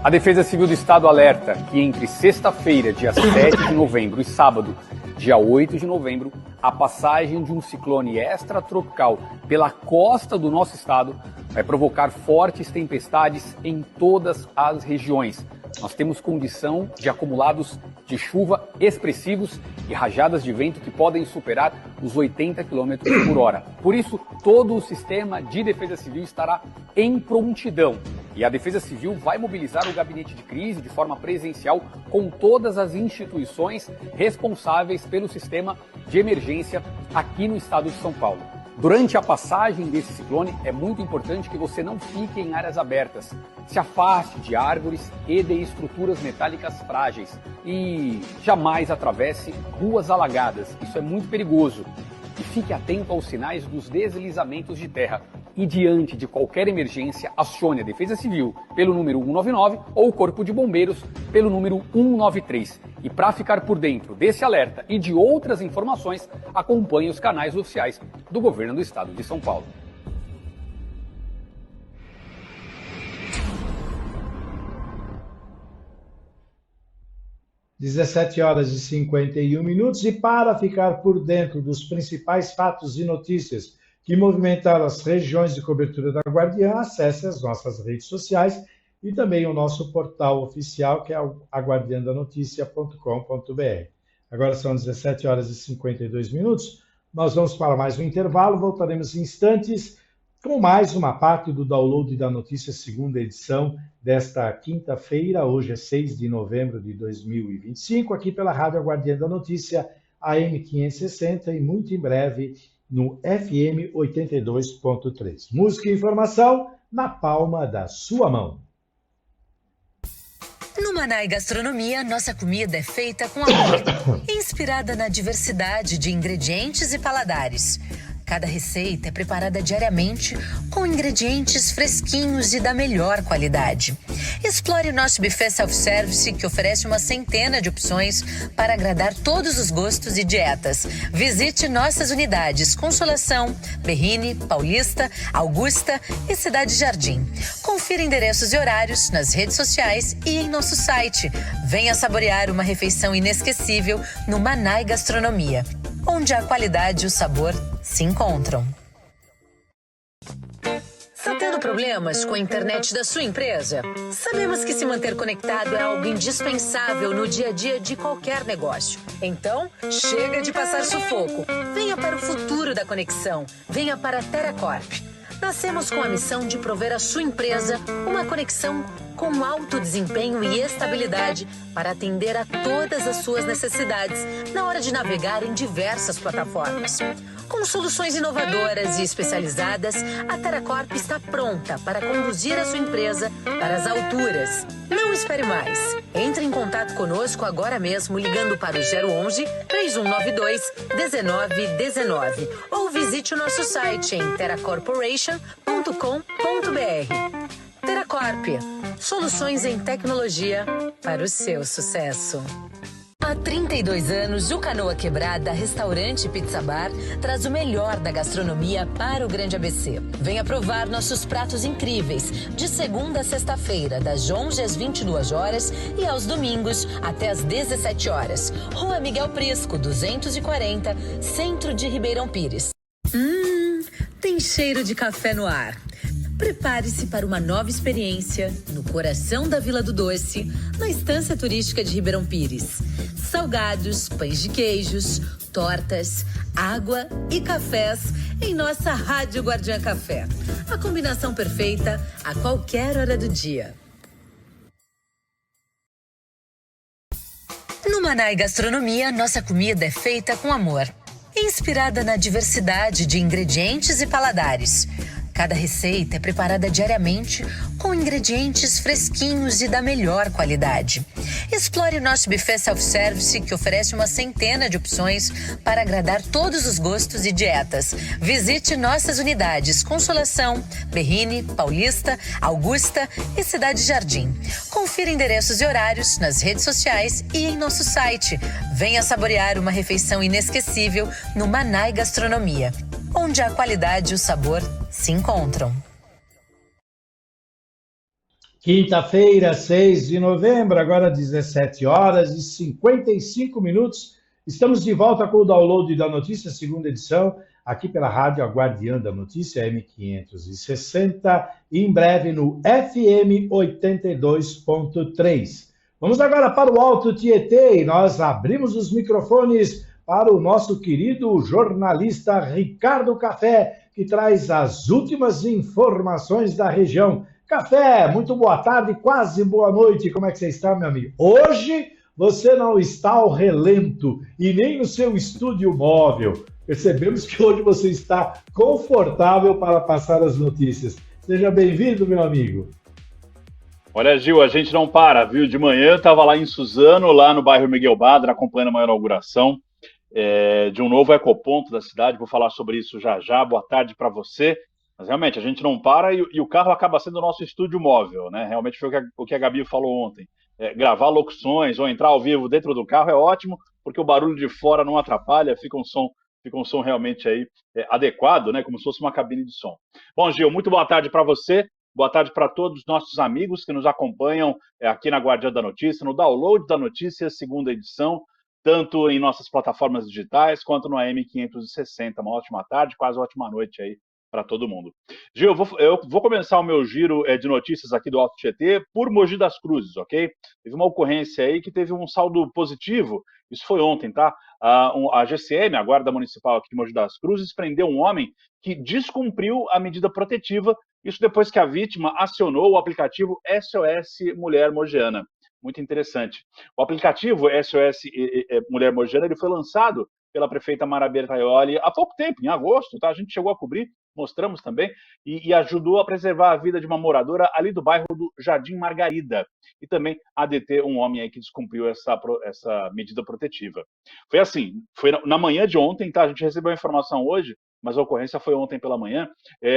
A Defesa Civil do Estado alerta que entre sexta-feira, dia 7 de novembro, e sábado, dia 8 de novembro, a passagem de um ciclone extratropical pela costa do nosso estado vai provocar fortes tempestades em todas as regiões. Nós temos condição de acumulados de chuva expressivos e rajadas de vento que podem superar os 80 km por hora. Por isso, todo o sistema de defesa civil estará em prontidão. E a Defesa Civil vai mobilizar o gabinete de crise de forma presencial com todas as instituições responsáveis pelo sistema de emergência aqui no estado de São Paulo. Durante a passagem desse ciclone, é muito importante que você não fique em áreas abertas. Se afaste de árvores e de estruturas metálicas frágeis e jamais atravesse ruas alagadas. Isso é muito perigoso. E fique atento aos sinais dos deslizamentos de terra. E diante de qualquer emergência, acione a Defesa Civil pelo número 199 ou o Corpo de Bombeiros pelo número 193. E para ficar por dentro desse alerta e de outras informações, acompanhe os canais oficiais do Governo do Estado de São Paulo. Às 17h51 e para ficar por dentro dos principais fatos e notícias que movimentaram as regiões de cobertura da Guardiã, acesse as nossas redes sociais e também o nosso portal oficial, que é o aguardiandanoticia.com.br. Agora são 17h52. Nós vamos para mais um intervalo, voltaremos em instantes com mais uma parte do download da notícia, segunda edição desta quinta-feira. Hoje é 6 de novembro de 2025, aqui pela Rádio Guardiã da Notícia, AM 560 e muito em breve no FM 82.3. Música e informação na palma da sua mão. No Manai Gastronomia, nossa comida é feita com amor, inspirada na diversidade de ingredientes e paladares. Cada receita é preparada diariamente com ingredientes fresquinhos e da melhor qualidade. Explore o nosso buffet self-service, que oferece uma centena de opções para agradar todos os gostos e dietas. Visite nossas unidades Consolação, Berrini, Paulista, Augusta e Cidade Jardim. Confira endereços e horários nas redes sociais e em nosso site. Venha saborear uma refeição inesquecível no Manai Gastronomia, onde a qualidade e o sabor se encontram. Está tendo problemas com a internet da sua empresa? Sabemos que se manter conectado é algo indispensável no dia a dia de qualquer negócio. Então, chega de passar sufoco. Venha para o futuro da conexão. Venha para a TeraCorp. Nascemos com a missão de prover à sua empresa uma conexão com alto desempenho e estabilidade para atender a todas as suas necessidades na hora de navegar em diversas plataformas. Com soluções inovadoras e especializadas, a TeraCorp está pronta para conduzir a sua empresa para as alturas. Não espere mais. Entre em contato conosco agora mesmo ligando para o 011 3192 1919 ou visite o nosso site em teracorporation.com.br. TeraCorp, soluções em tecnologia para o seu sucesso. Há 32 anos, o Canoa Quebrada Restaurante e Pizza Bar traz o melhor da gastronomia para o Grande ABC. Venha provar nossos pratos incríveis, de segunda a sexta-feira, das 11 às 22 horas e aos domingos até às 17 horas. Rua Miguel Prisco, 240, Centro de Ribeirão Pires. Tem cheiro de café no ar. Prepare-se para uma nova experiência no coração da Vila do Doce, na Estância Turística de Ribeirão Pires. Salgados, pães de queijos, tortas, água e cafés em nossa Rádio Guardiã Café. A combinação perfeita a qualquer hora do dia. No Manai Gastronomia, nossa comida é feita com amor, inspirada na diversidade de ingredientes e paladares. Cada receita é preparada diariamente com ingredientes fresquinhos e da melhor qualidade. Explore o nosso buffet self-service, que oferece uma centena de opções para agradar todos os gostos e dietas. Visite nossas unidades Consolação, Berrini, Paulista, Augusta e Cidade Jardim. Confira endereços e horários nas redes sociais e em nosso site. Venha saborear uma refeição inesquecível no Manai Gastronomia, onde a qualidade e o sabor se encontram. Quinta-feira, 6 de novembro, agora 17 horas e 55 minutos. Estamos de volta com o download da notícia, segunda edição, aqui pela rádio A Guardiã da Notícia, M560, e em breve no FM 82.3. Vamos agora para o Alto Tietê e nós abrimos os microfones para o nosso querido jornalista Ricardo Café, que traz as últimas informações da região. Café, muito boa tarde, quase boa noite. Como é que você está, meu amigo? Hoje você não está ao relento e nem no seu estúdio móvel. Percebemos que hoje você está confortável para passar as notícias. Seja bem-vindo, meu amigo. Olha, Gil, a gente não para, viu? De manhã eu estava lá em Suzano, lá no bairro Miguel Badra, acompanhando a maior inauguração de um novo ecoponto da cidade. Vou falar sobre isso já já. Boa tarde para você. Mas realmente a gente não para e o carro acaba sendo o nosso estúdio móvel, né? Realmente foi o que a Gabi falou ontem. Gravar locuções ou entrar ao vivo dentro do carro é ótimo, porque o barulho de fora não atrapalha, fica um som realmente aí adequado, né? Como se fosse uma cabine de som. Bom, Gil, muito boa tarde para você. Boa tarde para todos os nossos amigos que nos acompanham aqui na Guardiã da Notícia, no download da notícia, segunda edição, tanto em nossas plataformas digitais quanto no AM 560. Uma ótima tarde, quase ótima noite aí para todo mundo. Gil, eu vou começar o meu giro de notícias aqui do Alto Tietê por Mogi das Cruzes, ok? Teve uma ocorrência aí que teve um saldo positivo, isso foi ontem, tá? A GCM, a Guarda Municipal aqui de Mogi das Cruzes, prendeu um homem que descumpriu a medida protetiva, isso depois que a vítima acionou o aplicativo SOS Mulher Mogiana. Muito interessante. O aplicativo SOS Mulher Mogiana, ele foi lançado pela prefeita Mara Bertaioli há pouco tempo, em agosto, tá? A gente chegou a cobrir, mostramos também, e ajudou a preservar a vida de uma moradora ali do bairro do Jardim Margarida, e também a deter um homem aí que descumpriu essa medida protetiva. Foi assim, foi na manhã de ontem, tá? A gente recebeu a informação hoje, mas a ocorrência foi ontem pela manhã.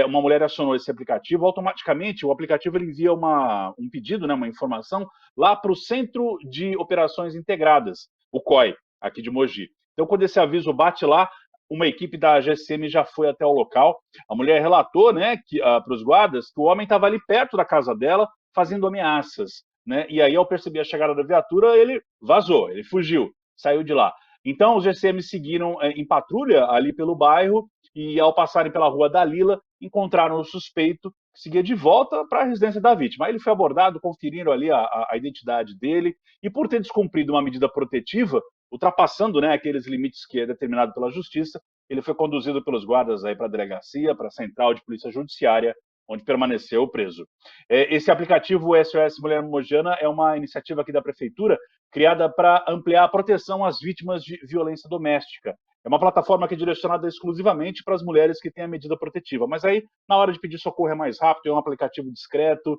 Uma mulher acionou esse aplicativo, automaticamente o aplicativo ele envia um pedido, né, uma informação, lá para o Centro de Operações Integradas, o COI, aqui de Mogi. Então, quando esse aviso bate lá, uma equipe da GCM já foi até o local. A mulher relatou, né, para os guardas que o homem estava ali perto da casa dela, fazendo ameaças, né? E aí, ao perceber a chegada da viatura, ele vazou, ele fugiu, saiu de lá. Então, os GCM seguiram em patrulha ali pelo bairro e, ao passarem pela rua Dalila, encontraram o suspeito que seguia de volta para a residência da vítima. Aí ele foi abordado, conferiram ali a identidade dele e, por ter descumprido uma medida protetiva, ultrapassando, né, aqueles limites que é determinado pela justiça, ele foi conduzido pelos guardas aí para a delegacia, para a Central de Polícia Judiciária, onde permaneceu preso. Esse aplicativo SOS Mulher Mogiana é uma iniciativa aqui da Prefeitura, criada para ampliar a proteção às vítimas de violência doméstica. É uma plataforma que é direcionada exclusivamente para as mulheres que têm a medida protetiva. Mas aí, na hora de pedir socorro é mais rápido, é um aplicativo discreto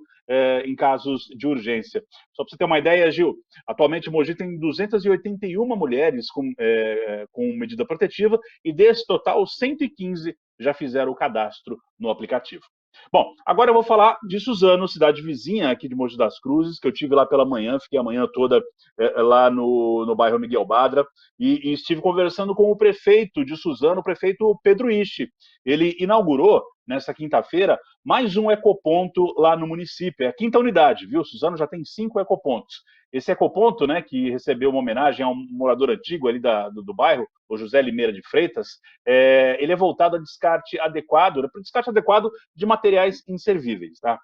em casos de urgência. Só para você ter uma ideia, Gil, atualmente Mogi tem 281 mulheres com medida protetiva e desse total, 115 já fizeram o cadastro no aplicativo. Bom, agora eu vou falar de Suzano, cidade vizinha aqui de Mogi das Cruzes, que eu tive lá pela manhã, fiquei a manhã toda lá no bairro Miguel Badra, e estive conversando com o prefeito de Suzano, o prefeito Pedro Ishi. Ele inaugurou, nessa quinta-feira, mais um ecoponto lá no município. É a quinta unidade, viu? Suzano já tem 5 ecopontos. Esse ecoponto, né, que recebeu uma homenagem a um morador antigo ali do bairro, o José Limeira de Freitas, ele é voltado a descarte adequado de materiais inservíveis, tá?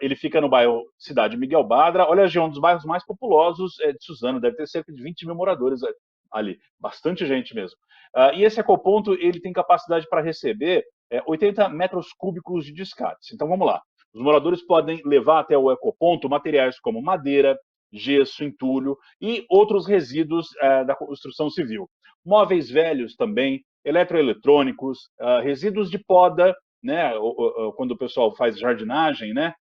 Ele fica no bairro Cidade Miguel Badra. Olha, é um dos bairros mais populosos de Suzano, deve ter cerca de 20 mil moradores ali, bastante gente mesmo. E esse ecoponto, ele tem capacidade para receber 80 metros cúbicos de descartes. Então, vamos lá. Os moradores podem levar até o ecoponto materiais como madeira, gesso, entulho e outros resíduos da construção civil. Móveis velhos também, eletroeletrônicos, resíduos de poda, né, quando o pessoal faz jardinagem, né,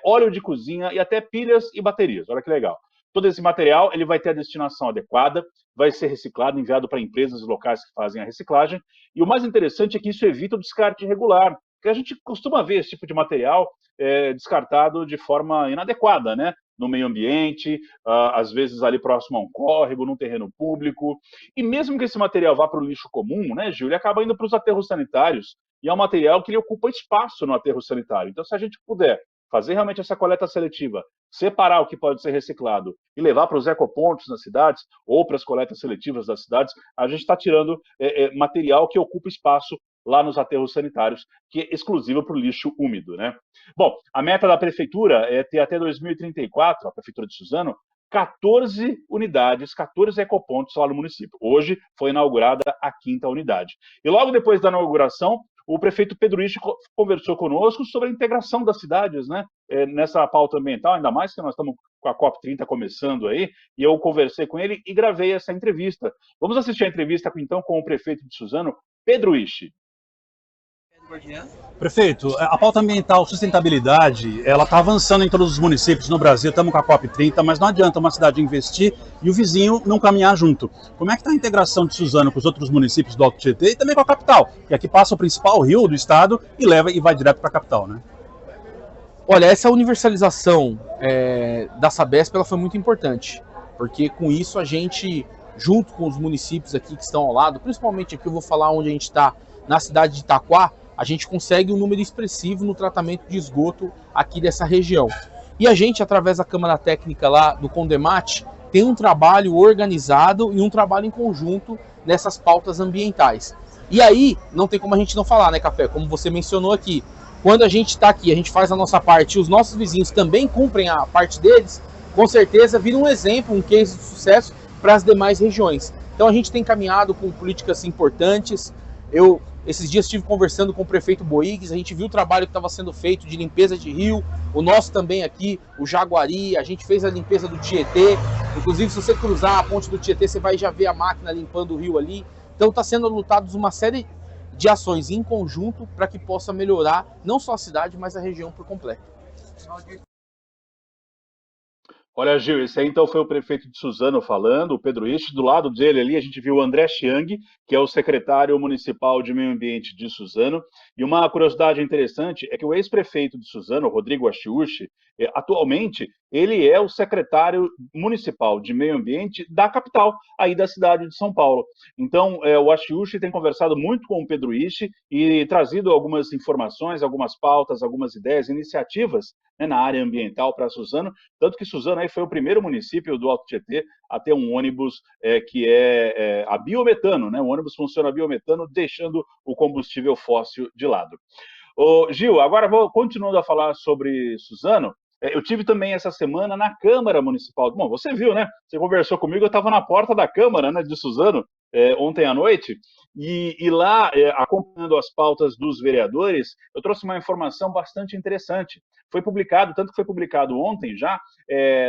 óleo de cozinha e até pilhas e baterias. Olha que legal. Todo esse material ele vai ter a destinação adequada, vai ser reciclado, enviado para empresas locais que fazem a reciclagem. E o mais interessante é que isso evita o descarte irregular, porque a gente costuma ver esse tipo de material descartado de forma inadequada, né? No meio ambiente, às vezes ali próximo a um córrego, num terreno público. E mesmo que esse material vá para o lixo comum, né, Gil, ele acaba indo para os aterros sanitários, e é um material que ele ocupa espaço no aterro sanitário. Então, se a gente puder fazer realmente essa coleta seletiva, separar o que pode ser reciclado e levar para os ecopontos nas cidades ou para as coletas seletivas das cidades, a gente está tirando material que ocupa espaço lá nos aterros sanitários, que é exclusivo para o lixo úmido, né? Bom, a meta da prefeitura é ter até 2034, a prefeitura de Suzano, 14 unidades, 14 ecopontos lá no município. Hoje foi inaugurada a 5ª unidade. E logo depois da inauguração, o prefeito Pedro Ixi conversou conosco sobre a integração das cidades, né, nessa pauta ambiental, ainda mais que nós estamos com a COP30 começando aí, e eu conversei com ele e gravei essa entrevista. Vamos assistir a entrevista, então, com o prefeito de Suzano, Pedro Ixi. Prefeito, a pauta ambiental, sustentabilidade, ela está avançando em todos os municípios no Brasil, estamos com a COP30, mas não adianta uma cidade investir e o vizinho não caminhar junto. Como é que está a integração de Suzano com os outros municípios do Alto Tietê e também com a capital? Que aqui passa o principal rio do estado e vai direto para a capital, né? Olha, essa universalização da Sabesp ela foi muito importante, porque com isso a gente, junto com os municípios aqui que estão ao lado, principalmente aqui eu vou falar onde a gente está, na cidade de Itaquá, a gente consegue um número expressivo no tratamento de esgoto aqui dessa região. E a gente, através da Câmara Técnica lá do Condemate, tem um trabalho organizado e um trabalho em conjunto nessas pautas ambientais. E aí, não tem como a gente não falar, né, Café? Como você mencionou aqui, quando a gente está aqui, a gente faz a nossa parte e os nossos vizinhos também cumprem a parte deles, com certeza vira um exemplo, um case de sucesso para as demais regiões. Então a gente tem caminhado com políticas importantes. Esses dias estive conversando com o prefeito Boigues, a gente viu o trabalho que estava sendo feito de limpeza de rio, o nosso também aqui, o Jaguari, a gente fez a limpeza do Tietê, inclusive se você cruzar a ponte do Tietê, você vai já ver a máquina limpando o rio ali. Então está sendo lutados uma série de ações em conjunto para que possa melhorar não só a cidade, mas a região por completo. Olha, Gil, esse aí então foi o prefeito de Suzano falando, o Pedro Ixi. Do lado dele ali a gente viu o André Chiang, que é o secretário municipal de meio ambiente de Suzano. E uma curiosidade interessante é que o ex-prefeito de Suzano, Rodrigo Achiuchi, atualmente ele é o secretário municipal de meio ambiente da capital, aí da cidade de São Paulo. Então, o Achiuchi tem conversado muito com o Pedro Ixi e trazido algumas informações, algumas pautas, algumas ideias, iniciativas, né, na área ambiental para Suzano, tanto que Suzano aí foi o primeiro município do Alto Tietê a ter um ônibus que é a biometano, né? O ônibus funciona a biometano, deixando o combustível fóssil de lado. Gil, agora continuando a falar sobre Suzano. Eu tive também essa semana na Câmara Municipal. Bom, você viu, né? Você conversou comigo, eu estava na porta da Câmara, né, de Suzano, ontem à noite, e lá, acompanhando as pautas dos vereadores, eu trouxe uma informação bastante interessante. Foi publicado, tanto que foi publicado ontem já,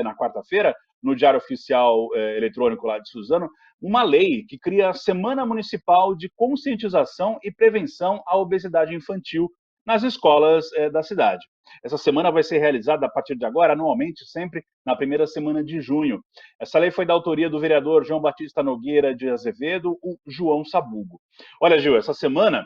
na quarta-feira, no Diário Oficial Eletrônico lá de Suzano, uma lei que cria a Semana Municipal de Conscientização e Prevenção à Obesidade Infantil nas escolas da cidade. Essa semana vai ser realizada a partir de agora, anualmente, sempre na primeira semana de junho. Essa lei foi da autoria do vereador João Batista Nogueira de Azevedo, o João Sabugo. Olha, Gil, essa semana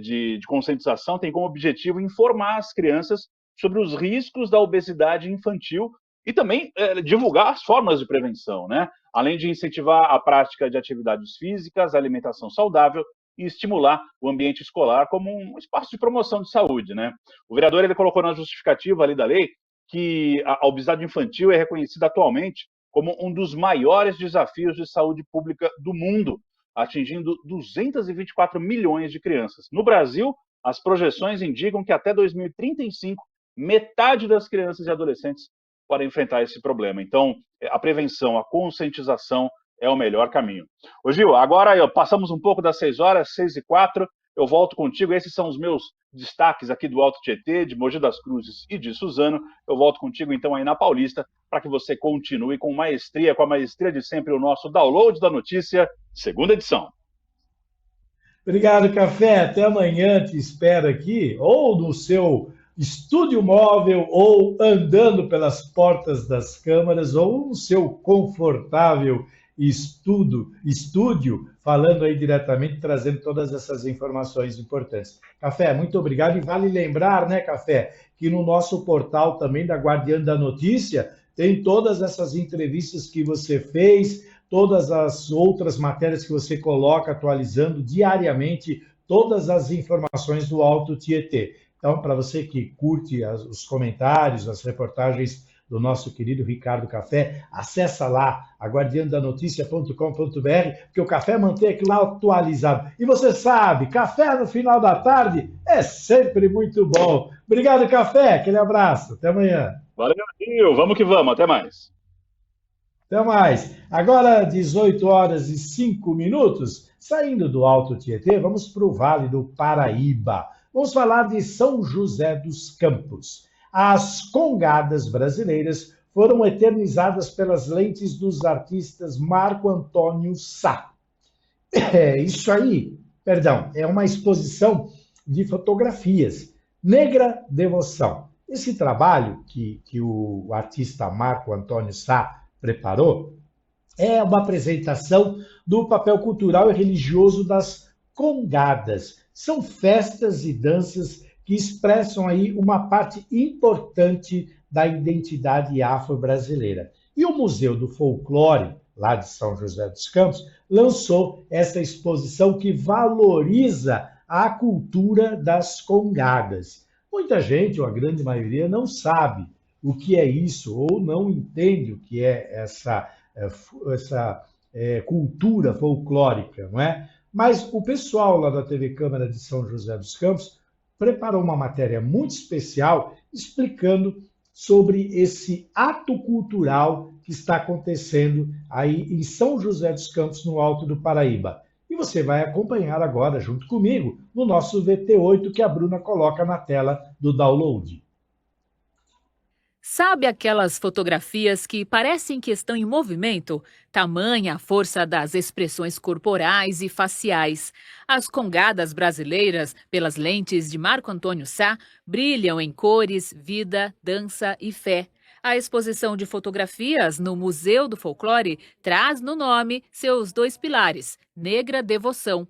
de conscientização tem como objetivo informar as crianças sobre os riscos da obesidade infantil e também divulgar as formas de prevenção, né? Além de incentivar a prática de atividades físicas, alimentação saudável e estimular o ambiente escolar como um espaço de promoção de saúde, né? O vereador ele colocou na justificativa ali da lei que a obesidade infantil é reconhecida atualmente como um dos maiores desafios de saúde pública do mundo, atingindo 224 milhões de crianças. No Brasil, as projeções indicam que até 2035, metade das crianças e adolescentes podem enfrentar esse problema. Então, a prevenção, a conscientização é o melhor caminho. Ô Gil, agora passamos um pouco das 6 horas, 6h04, eu volto contigo. Esses são os meus destaques aqui do Alto Tietê, de Mogi das Cruzes e de Suzano. Eu volto contigo então aí na Paulista, para que você continue com maestria de sempre, o nosso Download da Notícia, segunda edição. Obrigado, Café. Até amanhã, te espero aqui, ou no seu estúdio móvel, ou andando pelas portas das câmaras, ou no seu confortável estúdio, falando aí diretamente, trazendo todas essas informações importantes. Café, muito obrigado. E vale lembrar, né, Café, que no nosso portal também da Guardiã da Notícia tem todas essas entrevistas que você fez, todas as outras matérias que você coloca atualizando diariamente todas as informações do Alto Tietê. Então, para você que curte os comentários, as reportagens do nosso querido Ricardo Café, acessa lá, aguardiandanoticia.com.br, porque o Café mantém aquilo lá atualizado. E você sabe, café no final da tarde é sempre muito bom. Obrigado, Café, aquele abraço, até amanhã. Valeu, Rio, vamos que vamos, até mais. Até mais. Agora, 18h05, saindo do Alto Tietê, vamos para o Vale do Paraíba. Vamos falar de São José dos Campos. As congadas brasileiras foram eternizadas pelas lentes dos artistas Marco Antônio Sá. É uma exposição de fotografias, Negra Devoção. Esse trabalho que o artista Marco Antônio Sá preparou é uma apresentação do papel cultural e religioso das congadas. São festas e danças que expressam aí uma parte importante da identidade afro-brasileira. E o Museu do Folclore, lá de São José dos Campos, lançou essa exposição que valoriza a cultura das congadas. Muita gente, ou a grande maioria, não sabe o que é isso, ou não entende o que é essa cultura folclórica, não é? Mas o pessoal lá da TV Câmara de São José dos Campos preparou uma matéria muito especial explicando sobre esse ato cultural que está acontecendo aí em São José dos Campos, no Alto do Paraíba. E você vai acompanhar agora, junto comigo, no nosso VT8 que a Bruna coloca na tela do download. Sabe aquelas fotografias que parecem que estão em movimento? Tamanha a força das expressões corporais e faciais. As congadas brasileiras, pelas lentes de Marco Antônio Sá, brilham em cores, vida, dança e fé. A exposição de fotografias no Museu do Folclore traz no nome seus dois pilares, Negra Devoção.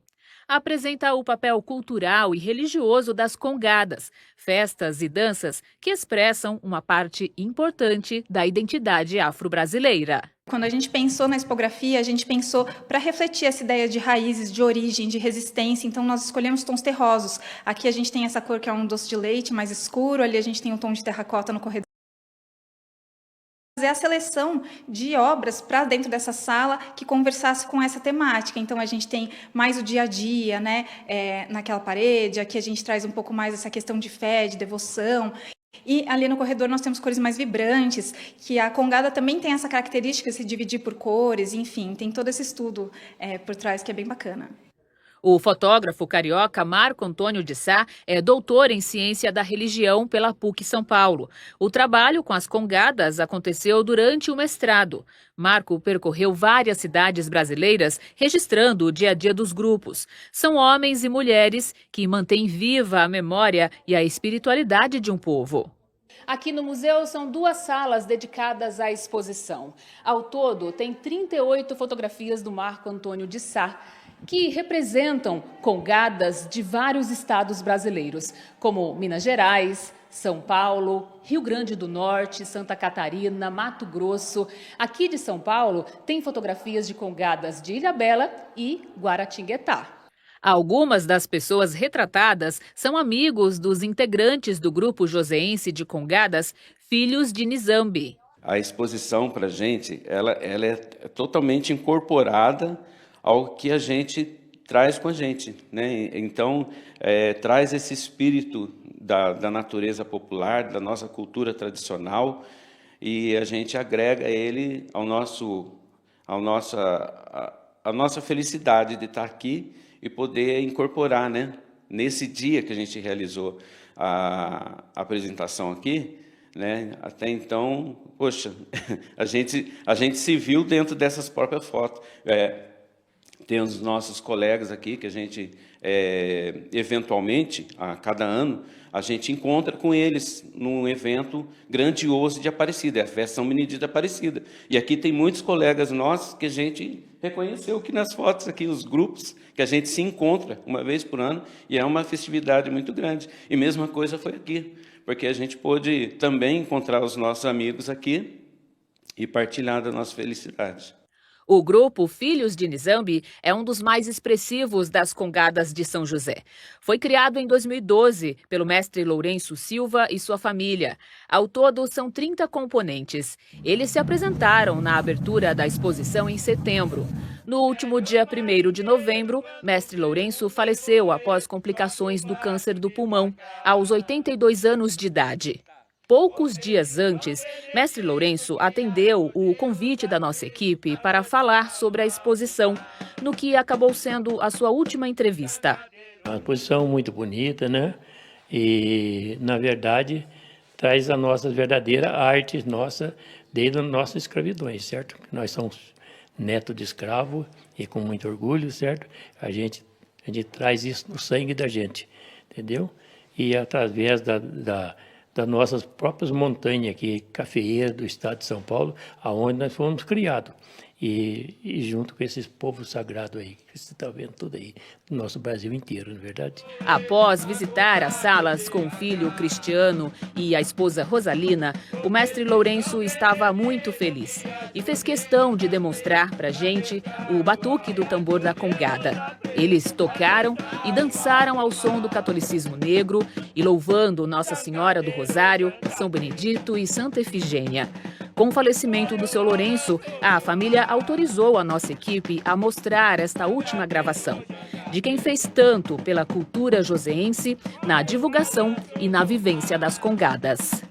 Apresenta o papel cultural e religioso das congadas, festas e danças que expressam uma parte importante da identidade afro-brasileira. Quando a gente pensou na expografia, a gente pensou para refletir essa ideia de raízes, de origem, de resistência, então nós escolhemos tons terrosos. Aqui a gente tem essa cor que é um doce de leite mais escuro, ali a gente tem um tom de terracota no corredor. Fazer a seleção de obras para dentro dessa sala que conversasse com essa temática. Então, a gente tem mais o dia a dia, né, naquela parede. Aqui a gente traz um pouco mais essa questão de fé, de devoção. E ali no corredor nós temos cores mais vibrantes, que a congada também tem essa característica de se dividir por cores, enfim, tem todo esse estudo por trás que é bem bacana. O fotógrafo carioca Marco Antônio de Sá é doutor em ciência da religião pela PUC São Paulo. O trabalho com as congadas aconteceu durante o mestrado. Marco percorreu várias cidades brasileiras registrando o dia a dia dos grupos. São homens e mulheres que mantêm viva a memória e a espiritualidade de um povo. Aqui no museu são 2 salas dedicadas à exposição. Ao todo, tem 38 fotografias do Marco Antônio de Sá, que representam congadas de vários estados brasileiros, como Minas Gerais, São Paulo, Rio Grande do Norte, Santa Catarina, Mato Grosso. Aqui de São Paulo tem fotografias de congadas de Ilhabela e Guaratinguetá. Algumas das pessoas retratadas são amigos dos integrantes do grupo joseense de congadas, Filhos de Nizambi. A exposição para a gente, ela é totalmente incorporada ao que a gente traz com a gente, né? Então, traz esse espírito da natureza popular, da nossa cultura tradicional, e a gente agrega ele à nossa felicidade de estar aqui e poder incorporar, né? Nesse dia que a gente realizou a apresentação aqui, né? Até então, poxa, a gente se viu dentro dessas próprias fotos. Tem os nossos colegas aqui, que a gente, eventualmente, a cada ano, a gente encontra com eles num evento grandioso de Aparecida, é a Festa São Benedito de Aparecida. E aqui tem muitos colegas nossos que a gente reconheceu aqui nas fotos, aqui os grupos, que a gente se encontra uma vez por ano, e é uma festividade muito grande. E mesma coisa foi aqui, porque a gente pôde também encontrar os nossos amigos aqui e partilhar da nossa felicidade. O grupo Filhos de Nizambi é um dos mais expressivos das congadas de São José. Foi criado em 2012 pelo mestre Lourenço Silva e sua família. Ao todo, são 30 componentes. Eles se apresentaram na abertura da exposição em setembro. No último dia 1º de novembro, mestre Lourenço faleceu após complicações do câncer do pulmão, aos 82 anos de idade. Poucos dias antes, mestre Lourenço atendeu o convite da nossa equipe para falar sobre a exposição, no que acabou sendo a sua última entrevista. Uma exposição muito bonita, né? E, na verdade, traz a nossa verdadeira arte nossa desde a nossa escravidão, certo? Nós somos netos de escravo e com muito orgulho, certo? A gente traz isso no sangue da gente, entendeu? E através das nossas próprias montanhas aqui, cafeeiras do estado de São Paulo, aonde nós fomos criados. E junto com esses povos sagrados aí, que você está vendo tudo aí, no nosso Brasil inteiro, não é verdade? Após visitar as salas com o filho Cristiano e a esposa Rosalina, o mestre Lourenço estava muito feliz e fez questão de demonstrar para a gente o batuque do tambor da congada. Eles tocaram e dançaram ao som do catolicismo negro e louvando Nossa Senhora do Rosário, São Benedito e Santa Efigênia. Com o falecimento do seu Lourenço, a família autorizou a nossa equipe a mostrar esta última gravação, de quem fez tanto pela cultura joseense, na divulgação e na vivência das congadas.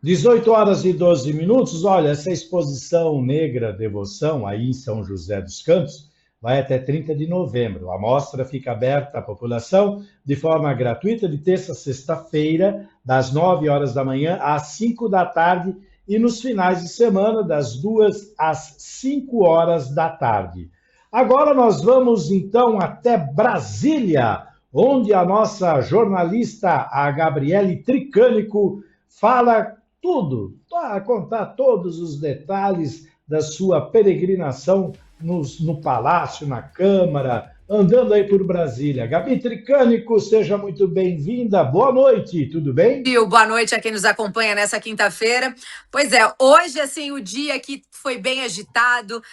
18h12. Olha, essa exposição Negra Devoção, aí em São José dos Campos, vai até 30 de novembro. A mostra fica aberta à população de forma gratuita de terça a sexta-feira, das 9 horas da manhã às 5 da tarde, e nos finais de semana, das 2 às 5 horas da tarde. Agora nós vamos, então, até Brasília, onde a nossa jornalista, a Gabriele Tricânico, fala tudo, a contar todos os detalhes da sua peregrinação no Palácio, na Câmara, andando aí por Brasília. Gabi Tricânico, seja muito bem-vinda. Boa noite, tudo bem? Boa noite a quem nos acompanha nessa quinta-feira. Pois é, hoje, assim, o dia aqui foi bem agitado.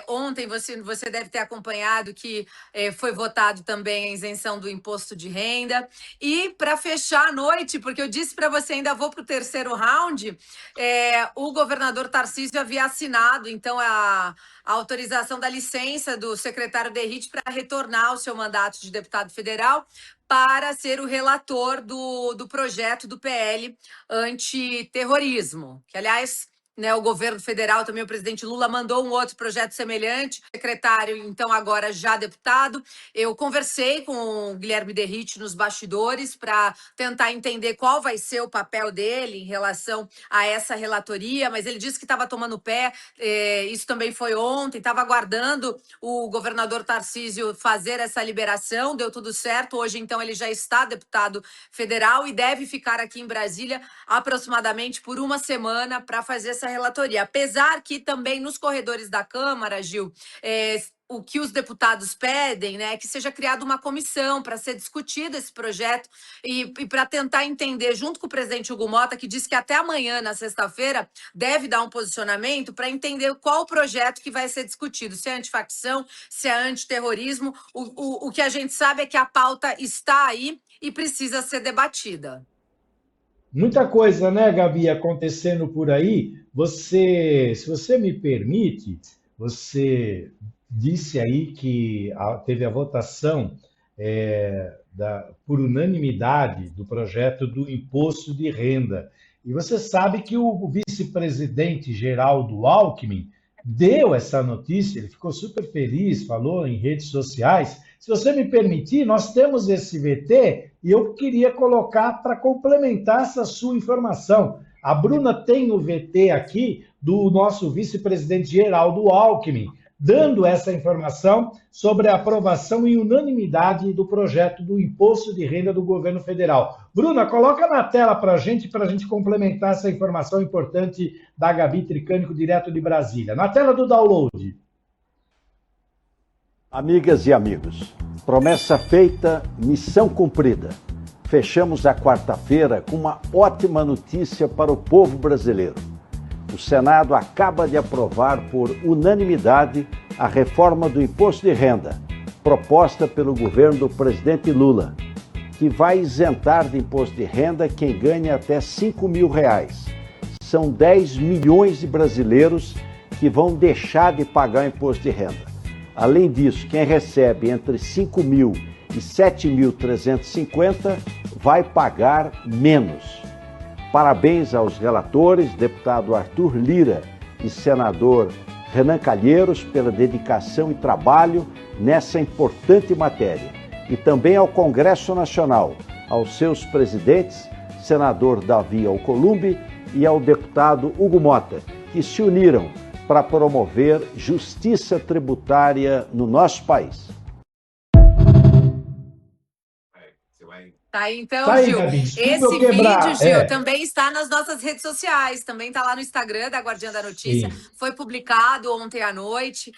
Ontem você deve ter acompanhado que foi votado também a isenção do imposto de renda. E para fechar a noite, porque eu disse para você, ainda vou para o terceiro round, o governador Tarcísio havia assinado, então, a autorização da licença do secretário Derrite para retornar ao seu mandato de deputado federal para ser o relator do projeto do PL antiterrorismo, que, aliás, né, o governo federal, também o presidente Lula, mandou um outro projeto semelhante, secretário, então agora já deputado. Eu conversei com o Guilherme Derrite nos bastidores para tentar entender qual vai ser o papel dele em relação a essa relatoria, mas ele disse que estava tomando pé, isso também foi ontem, estava aguardando o governador Tarcísio fazer essa liberação, deu tudo certo, hoje então ele já está deputado federal e deve ficar aqui em Brasília aproximadamente por uma semana para fazer essa relatoria. Apesar que também nos corredores da Câmara, Gil, o que os deputados pedem, né, é que seja criada uma comissão para ser discutido esse projeto e para tentar entender, junto com o presidente Hugo Mota, que disse que até amanhã, na sexta-feira, deve dar um posicionamento para entender qual o projeto que vai ser discutido, se é antifacção, se é antiterrorismo. O que a gente sabe é que a pauta está aí e precisa ser debatida. Muita coisa, né, Gabi, acontecendo por aí. Se você me permite, você disse aí que teve a votação por unanimidade do projeto do imposto de renda. E você sabe que o vice-presidente Geraldo Alckmin deu essa notícia, ele ficou super feliz, falou em redes sociais. Se você me permitir, nós temos esse VT e eu queria colocar para complementar essa sua informação. A Bruna tem o VT aqui do nosso vice-presidente Geraldo Alckmin, dando essa informação sobre a aprovação em unanimidade do projeto do Imposto de Renda do governo federal. Bruna, coloca na tela para a gente complementar essa informação importante da Gabi Tricânico, direto de Brasília. Na tela do download. Amigas e amigos, promessa feita, missão cumprida. Fechamos a quarta-feira com uma ótima notícia para o povo brasileiro. O Senado acaba de aprovar por unanimidade a reforma do imposto de renda, proposta pelo governo do presidente Lula, que vai isentar de imposto de renda quem ganha até R$5 mil. São 10 milhões de brasileiros que vão deixar de pagar o imposto de renda. Além disso, quem recebe entre R$5 mil e R$7.350 vai pagar menos. Parabéns aos relatores, deputado Arthur Lira e senador Renan Calheiros, pela dedicação e trabalho nessa importante matéria. E também ao Congresso Nacional, aos seus presidentes, senador Davi Alcolumbre e ao deputado Hugo Mota, que se uniram para promover justiça tributária no nosso país. Tá aí, então, Tá aí, Gil. Gabi, Esse vídeo, Gil, também está nas nossas redes sociais, também está lá no Instagram da Guardiã da Notícia. Sim. Foi publicado ontem à noite.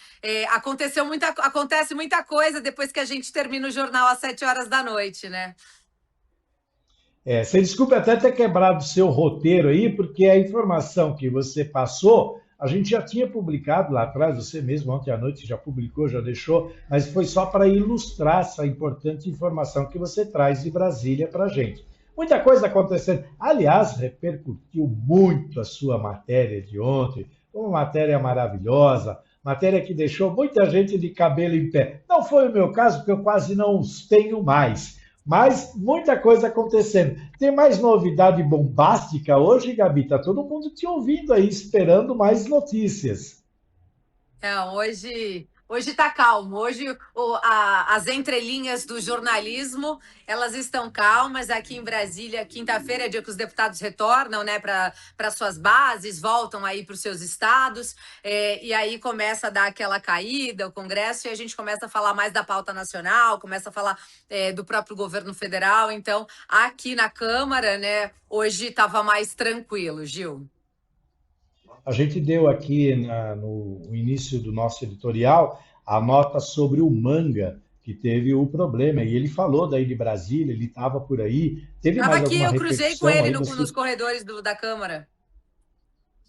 Acontece muita coisa depois que a gente termina o jornal às 7 horas da noite, né? Você desculpe até ter quebrado o seu roteiro aí, porque a informação que você passou, a gente já tinha publicado lá atrás, você mesmo ontem à noite já publicou, já deixou, mas foi só para ilustrar essa importante informação que você traz de Brasília para a gente. Muita coisa acontecendo. Aliás, repercutiu muito a sua matéria de ontem, uma matéria maravilhosa, matéria que deixou muita gente de cabelo em pé. Não foi o meu caso, porque eu quase não os tenho mais. Mas muita coisa acontecendo. Tem mais novidade bombástica hoje, Gabi? Tá todo mundo te ouvindo aí, esperando mais notícias. Não, hoje está calmo. Hoje as entrelinhas do jornalismo, elas estão calmas. Aqui em Brasília, quinta-feira é dia que os deputados retornam, né, para suas bases, voltam aí para os seus estados, e aí começa a dar aquela caída, o Congresso, e a gente começa a falar mais da pauta nacional, começa a falar do próprio governo federal. Então, aqui na Câmara, né, hoje estava mais tranquilo, Gil. A gente deu aqui no início do nosso editorial a nota sobre o Manga, que teve o problema. E ele falou daí de Brasília, ele estava por aí. Teve mais aqui, alguma eu cruzei com repercussão ele aí, nos corredores da Câmara.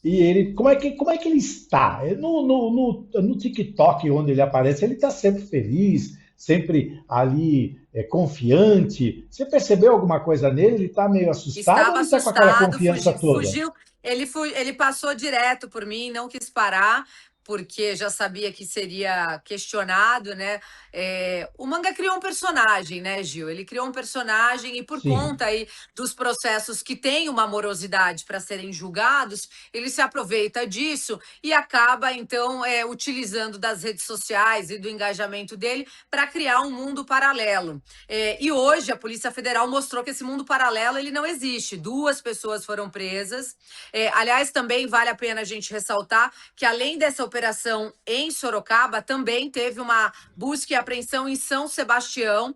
E ele, como é que ele está? No TikTok, onde ele aparece, ele está sempre feliz, sempre ali confiante. Você percebeu alguma coisa nele? Ele está meio assustado ou ele está com aquela confiança toda? Fugiu. Ele passou direto por mim, não quis parar, porque já sabia que seria questionado, né? O Manga criou um personagem, né, Gil? Ele criou um personagem e por conta aí dos processos que têm uma morosidade para serem julgados, ele se aproveita disso e acaba, então, utilizando das redes sociais e do engajamento dele para criar um mundo paralelo. E hoje a Polícia Federal mostrou que esse mundo paralelo ele não existe. 2 pessoas foram presas. Aliás, também vale a pena a gente ressaltar que, além dessa operação em Sorocaba, também teve uma busca e apreensão em São Sebastião,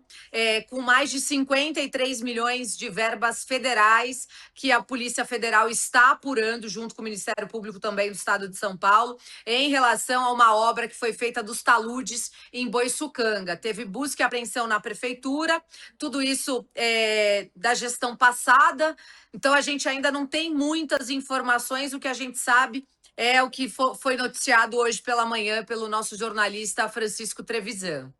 com mais de 53 milhões de verbas federais que a Polícia Federal está apurando, junto com o Ministério Público também do Estado de São Paulo, em relação a uma obra que foi feita dos taludes em Boiçucanga. Teve busca e apreensão na Prefeitura, tudo isso da gestão passada, então a gente ainda não tem muitas informações, o que a gente sabe é o que foi noticiado hoje pela manhã pelo nosso jornalista Francisco Trevisan.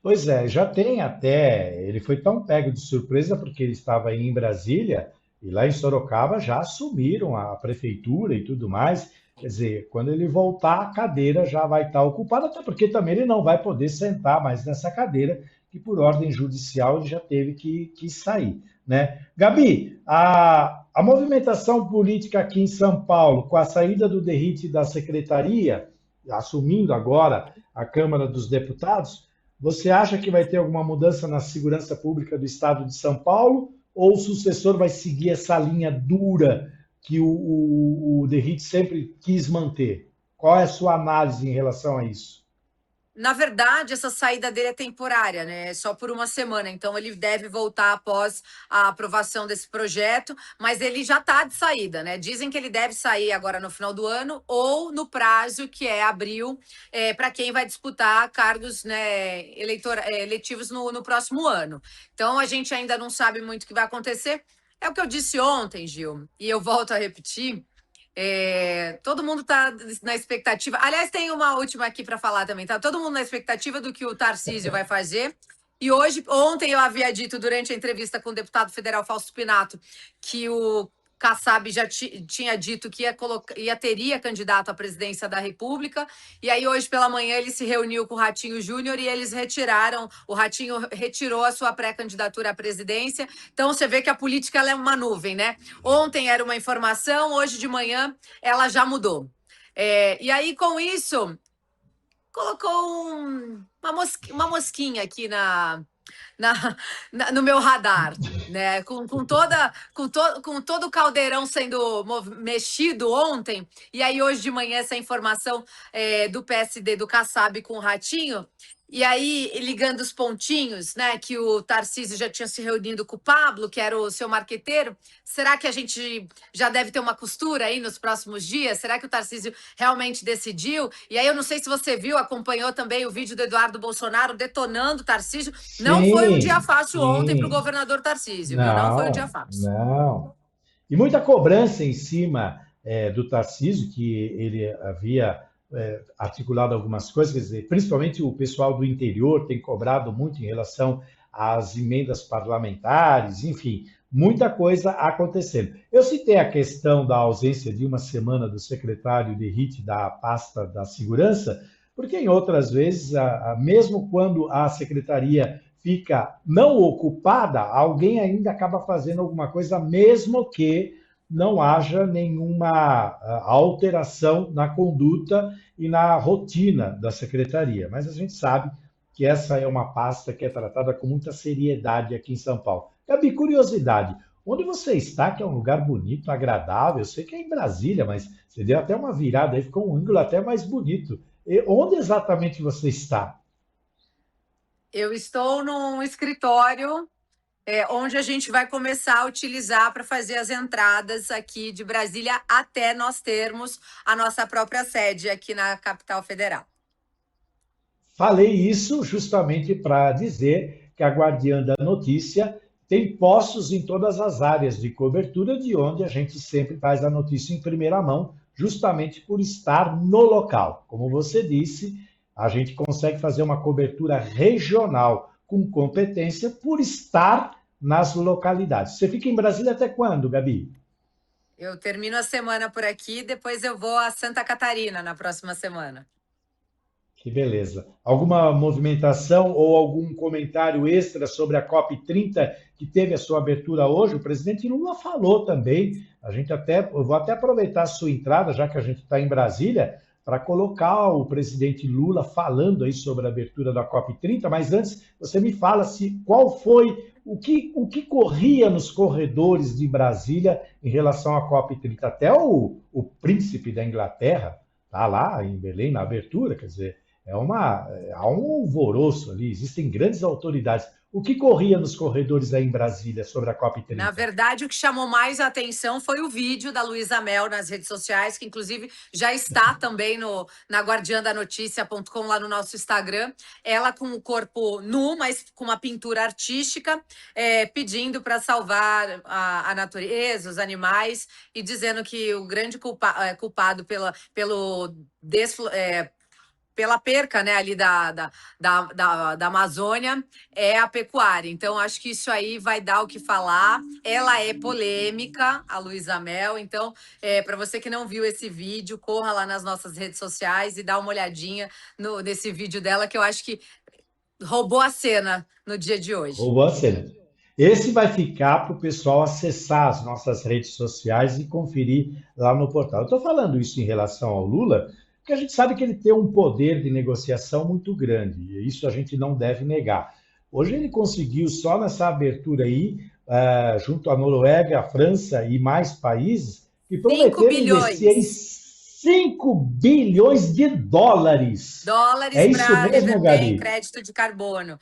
Pois é, já tem até. Ele foi tão pego de surpresa porque ele estava aí em Brasília e lá em Sorocaba já assumiram a prefeitura e tudo mais. Quer dizer, quando ele voltar, a cadeira já vai estar ocupada, até porque também ele não vai poder sentar mais nessa cadeira, que por ordem judicial ele já teve que sair, né? Gabi, a A movimentação política aqui em São Paulo, com a saída do Derrite da secretaria, assumindo agora a Câmara dos Deputados, você acha que vai ter alguma mudança na segurança pública do estado de São Paulo? Ou o sucessor vai seguir essa linha dura que o Derrite sempre quis manter? Qual é a sua análise em relação a isso? Na verdade, essa saída dele é temporária, né? É só por uma semana. Então, ele deve voltar após a aprovação desse projeto, mas ele já está de saída, né? Dizem que ele deve sair agora no final do ano ou no prazo, que é abril, para quem vai disputar cargos, né, eletivos no próximo ano. Então, a gente ainda não sabe muito o que vai acontecer. É o que eu disse ontem, Gil, e eu volto a repetir. Todo mundo está na expectativa. Aliás, tem uma última aqui para falar também. Tá todo mundo na expectativa do que o Tarcísio vai fazer. E ontem eu havia dito durante a entrevista com o deputado federal Fausto Pinato que o Kassab já tinha dito que teria candidato à presidência da República. E aí hoje pela manhã ele se reuniu com o Ratinho Júnior e eles o Ratinho retirou a sua pré-candidatura à presidência. Então você vê que a política ela é uma nuvem, né? Ontem era uma informação, hoje de manhã ela já mudou. E aí com isso colocou uma mosquinha aqui no meu radar, né? Com todo o caldeirão sendo mexido ontem, e aí hoje de manhã essa informação do PSD, do Kassab com o Ratinho, e aí ligando os pontinhos, né? Que o Tarcísio já tinha se reunido com o Pablo, que era o seu marqueteiro. Será que a gente já deve ter uma costura aí nos próximos dias? Será que o Tarcísio realmente decidiu? E aí eu não sei se você acompanhou também o vídeo do Eduardo Bolsonaro detonando o Tarcísio. Não foi um dia fácil ontem para o governador Tarcísio, viu? Não foi um dia fácil. Não. E muita cobrança em cima do Tarcísio, que ele havia articulado algumas coisas, quer dizer, principalmente o pessoal do interior tem cobrado muito em relação às emendas parlamentares, enfim, muita coisa acontecendo. Eu citei a questão da ausência de uma semana do secretário Derrite da pasta da segurança, porque em outras vezes, mesmo quando a secretaria fica não ocupada, alguém ainda acaba fazendo alguma coisa, mesmo que não haja nenhuma alteração na conduta e na rotina da secretaria. Mas a gente sabe que essa é uma pasta que é tratada com muita seriedade aqui em São Paulo. Gabi, curiosidade, onde você está, que é um lugar bonito, agradável, eu sei que é em Brasília, mas você deu até uma virada aí, ficou um ângulo até mais bonito. E onde exatamente você está? Eu estou num escritório onde a gente vai começar a utilizar para fazer as entradas aqui de Brasília até nós termos a nossa própria sede aqui na capital federal. Falei isso justamente para dizer que a Guardiã da Notícia tem postos em todas as áreas de cobertura, de onde a gente sempre traz a notícia em primeira mão, justamente por estar no local. Como você disse, a gente consegue fazer uma cobertura regional com competência por estar nas localidades. Você fica em Brasília até quando, Gabi? Eu termino a semana por aqui, depois eu vou a Santa Catarina na próxima semana. Que beleza. Alguma movimentação ou algum comentário extra sobre a COP30 que teve a sua abertura hoje? O presidente Lula falou também. Eu vou até aproveitar a sua entrada, já que a gente está em Brasília, para colocar o presidente Lula falando aí sobre a abertura da COP30, mas antes você me fala qual foi o que corria nos corredores de Brasília em relação à COP30. Até o príncipe da Inglaterra está lá em Belém na abertura, quer dizer, há um alvoroço ali, existem grandes autoridades. O que corria nos corredores aí em Brasília sobre a COP30? Na verdade, o que chamou mais a atenção foi o vídeo da Luísa Mel nas redes sociais, que inclusive já está também na guardiandanoticia.com, lá no nosso Instagram. Ela com o corpo nu, mas com uma pintura artística, pedindo para salvar a natureza, os animais, e dizendo que o grande culpado pela perca, né, ali da Amazônia é a pecuária. Então, acho que isso aí vai dar o que falar. Ela é polêmica, a Luísa Mel. Então, para você que não viu esse vídeo, corra lá nas nossas redes sociais e dá uma olhadinha nesse vídeo dela, que eu acho que roubou a cena no dia de hoje. Roubou a cena. Esse vai ficar para o pessoal acessar as nossas redes sociais e conferir lá no portal. Eu estou falando isso em relação ao Lula, porque a gente sabe que ele tem um poder de negociação muito grande, e isso a gente não deve negar. Hoje ele conseguiu, só nessa abertura aí, junto à Noruega, à França e mais países, que prometeram investir em 5 bilhões de dólares. É isso para mesmo, reverter Gabi? em crédito de carbono.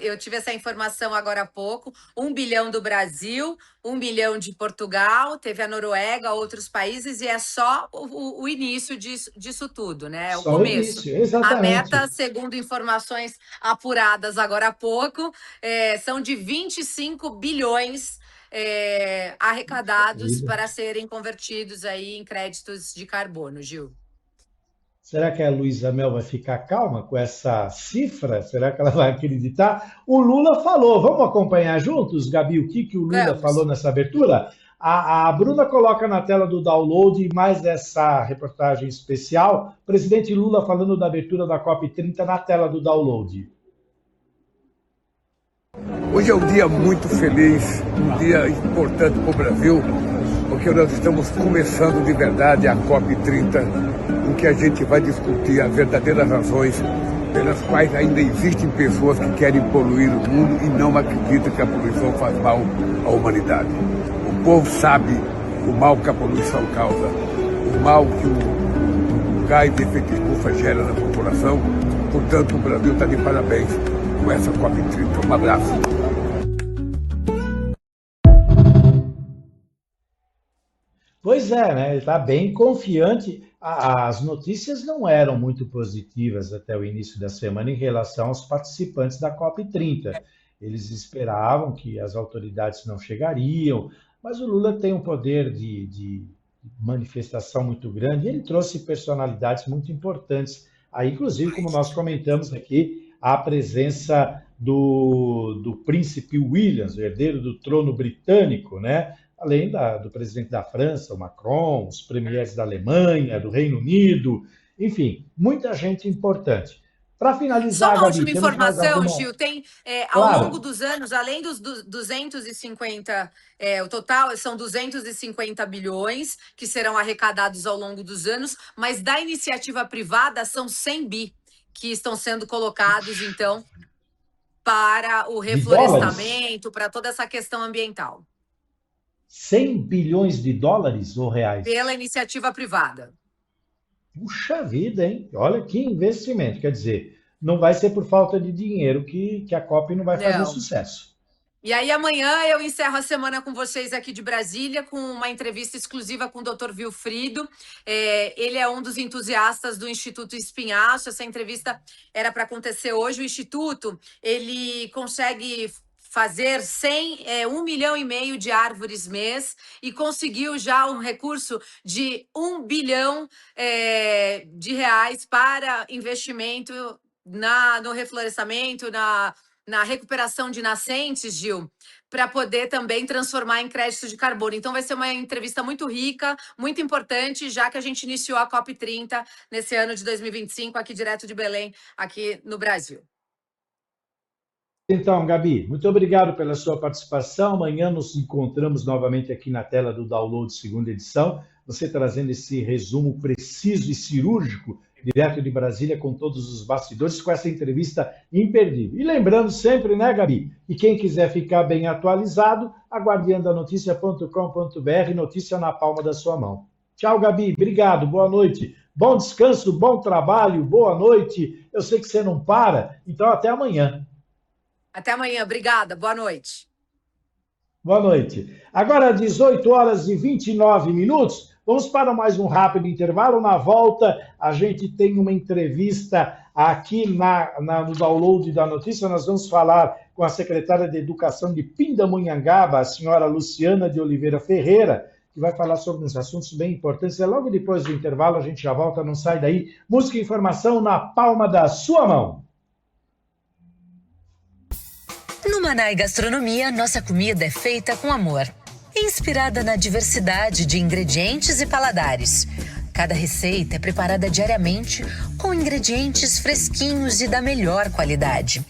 Eu tive essa informação agora há pouco. 1 bilhão do Brasil, 1 bilhão de Portugal, teve a Noruega, outros países, e é só o início disso tudo, né? É o Só o começo. início, exatamente. A meta, segundo informações apuradas agora há pouco, são de 25 bilhões arrecadados para serem convertidos aí em créditos de carbono, Gil. Será que a Luísa Mel vai ficar calma com essa cifra? Será que ela vai acreditar? O Lula falou, vamos acompanhar juntos, Gabi, o que o Lula falou nessa abertura? A Bruna coloca na tela do download mais essa reportagem especial. Presidente Lula falando da abertura da COP30 na tela do download. Hoje é um dia muito feliz, um dia importante para o Brasil, porque nós estamos começando de verdade a COP30, em que a gente vai discutir as verdadeiras razões pelas quais ainda existem pessoas que querem poluir o mundo e não acreditam que a poluição faz mal à humanidade. O povo sabe o mal que a poluição causa, o mal que o gás de efeito estufa gera na população. Portanto, o Brasil está de parabéns com essa COP30. Um abraço. Pois é, né? Ele está bem confiante. As notícias não eram muito positivas até o início da semana em relação aos participantes da COP30. Eles esperavam que as autoridades não chegariam, mas o Lula tem um poder de manifestação muito grande. Ele trouxe personalidades muito importantes. Aí, inclusive, como nós comentamos aqui, a presença do príncipe William, o herdeiro do trono britânico, né? Além do presidente da França, o Macron, os premieres da Alemanha, do Reino Unido, enfim, muita gente importante. Para finalizar, Só uma Gabi, última informação, Gil, tem, ao Claro. longo dos anos, além dos 250, o total são 250 bilhões que serão arrecadados ao longo dos anos, mas da iniciativa privada são 100 bi que estão sendo colocados, então, para o reflorestamento, para toda essa questão ambiental. 100 bilhões de dólares ou reais? Pela iniciativa privada. Puxa vida, hein? Olha que investimento. Quer dizer, não vai ser por falta de dinheiro que a COP não vai fazer Não. sucesso. E aí amanhã eu encerro a semana com vocês aqui de Brasília com uma entrevista exclusiva com o Dr. Wilfrido. Ele é um dos entusiastas do Instituto Espinhaço. Essa entrevista era para acontecer hoje. O Instituto, ele consegue fazer 1,5 milhão de árvores mês e conseguiu já um recurso de 1 bilhão de reais para investimento no reflorestamento, na recuperação de nascentes, Gil, para poder também transformar em crédito de carbono. Então vai ser uma entrevista muito rica, muito importante, já que a gente iniciou a COP30 nesse ano de 2025, aqui direto de Belém, aqui no Brasil. Então, Gabi, muito obrigado pela sua participação. Amanhã nos encontramos novamente aqui na tela do Download segunda edição, você trazendo esse resumo preciso e cirúrgico, direto de Brasília, com todos os bastidores, com essa entrevista imperdível. E lembrando sempre, né, Gabi, que quem quiser ficar bem atualizado, aguardiandanoticia.com.br, notícia na palma da sua mão. Tchau, Gabi, obrigado, boa noite. Bom descanso, bom trabalho, boa noite. Eu sei que você não para, então até amanhã. Até amanhã, obrigada, boa noite. Boa noite. Agora, 18 horas e 29 minutos, vamos para mais um rápido intervalo. Na volta, a gente tem uma entrevista aqui no Download da Notícia. Nós vamos falar com a secretária de Educação de Pindamonhangaba, a senhora Luciana de Oliveira Ferreira, que vai falar sobre uns assuntos bem importantes. Logo depois do intervalo, a gente já volta, não sai daí. Música e informação na palma da sua mão. No Manai Gastronomia, nossa comida é feita com amor. Inspirada na diversidade de ingredientes e paladares. Cada receita é preparada diariamente com ingredientes fresquinhos e da melhor qualidade.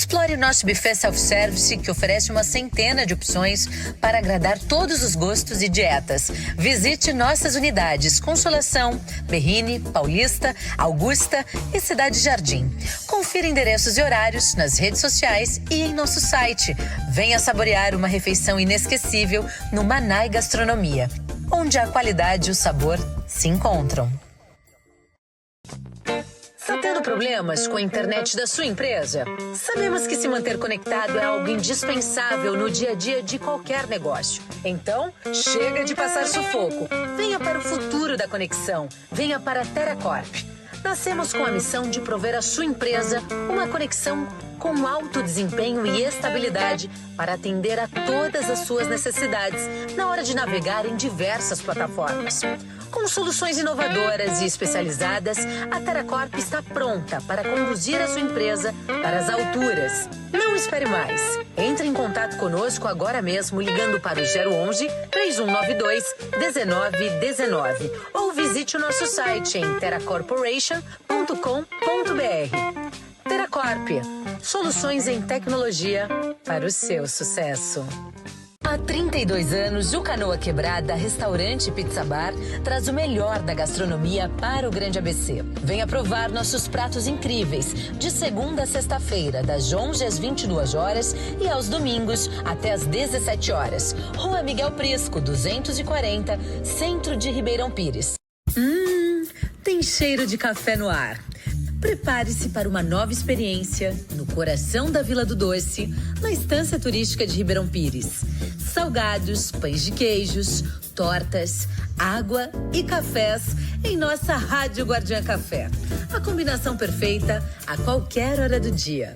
Explore o nosso buffet self-service, que oferece uma centena de opções para agradar todos os gostos e dietas. Visite nossas unidades Consolação, Berrini, Paulista, Augusta e Cidade Jardim. Confira endereços e horários nas redes sociais e em nosso site. Venha saborear uma refeição inesquecível no Manai Gastronomia, onde a qualidade e o sabor se encontram. Está tendo problemas com a internet da sua empresa? Sabemos que se manter conectado é algo indispensável no dia a dia de qualquer negócio. Então, chega de passar sufoco. Venha para o futuro da conexão. Venha para a TeraCorp. Nascemos com a missão de prover à sua empresa uma conexão com alto desempenho e estabilidade para atender a todas as suas necessidades na hora de navegar em diversas plataformas. Com soluções inovadoras e especializadas, a TeraCorp está pronta para conduzir a sua empresa para as alturas. Não espere mais. Entre em contato conosco agora mesmo ligando para o 011 3192 1919 ou visite o nosso site em teracorporation.com.br. TeraCorp, soluções em tecnologia para o seu sucesso. Há 32 anos, o Canoa Quebrada Restaurante e Pizza Bar traz o melhor da gastronomia para o Grande ABC. Venha provar nossos pratos incríveis, de segunda a sexta-feira, das 11 às 22 horas e aos domingos até às 17 horas. Rua Miguel Prisco, 240, Centro de Ribeirão Pires. Tem cheiro de café no ar. Prepare-se para uma nova experiência no coração da Vila do Doce, na Estância Turística de Ribeirão Pires. Salgados, pães de queijos, tortas, água e cafés em nossa Rádio Guardiã Café. A combinação perfeita a qualquer hora do dia.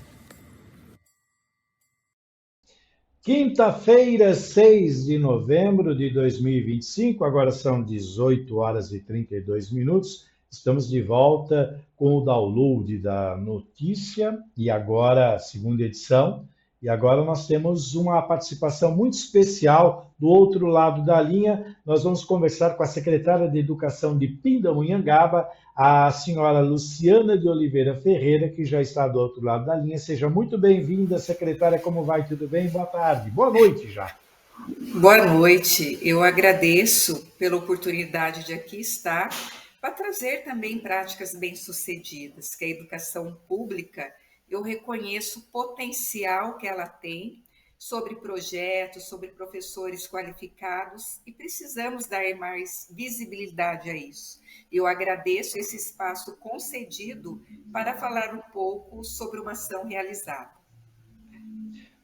Quinta-feira, 6 de novembro de 2025, agora são 18 horas e 32 minutos. Estamos de volta com o download da notícia e agora a segunda edição. E agora nós temos uma participação muito especial do outro lado da linha. Nós vamos conversar com a secretária de Educação de Pindamonhangaba, a senhora Luciana de Oliveira Ferreira, que já está do outro lado da linha. Seja muito bem-vinda, secretária. Como vai? Tudo bem? Boa tarde. Boa noite já. Boa noite. Eu agradeço pela oportunidade de aqui estar para trazer também práticas bem-sucedidas, que a educação pública, eu reconheço o potencial que ela tem sobre projetos, sobre professores qualificados e precisamos dar mais visibilidade a isso. Eu agradeço esse espaço concedido para falar um pouco sobre uma ação realizada.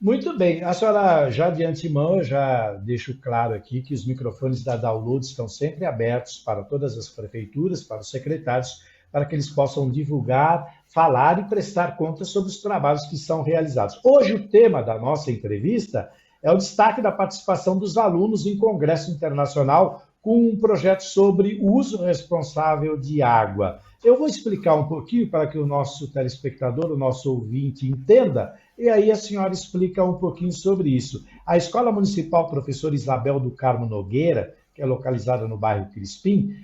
Muito bem, a senhora já de antemão, eu já deixo claro aqui que os microfones da Download estão sempre abertos para todas as prefeituras, para os secretários, para que eles possam divulgar, falar e prestar contas sobre os trabalhos que são realizados. Hoje o tema da nossa entrevista é o destaque da participação dos alunos em Congresso Internacional com um projeto sobre o uso responsável de água. Eu vou explicar um pouquinho para que o nosso telespectador, o nosso ouvinte entenda, e aí a senhora explica um pouquinho sobre isso. A Escola Municipal Professor Isabel do Carmo Nogueira, que é localizada no bairro Crispim,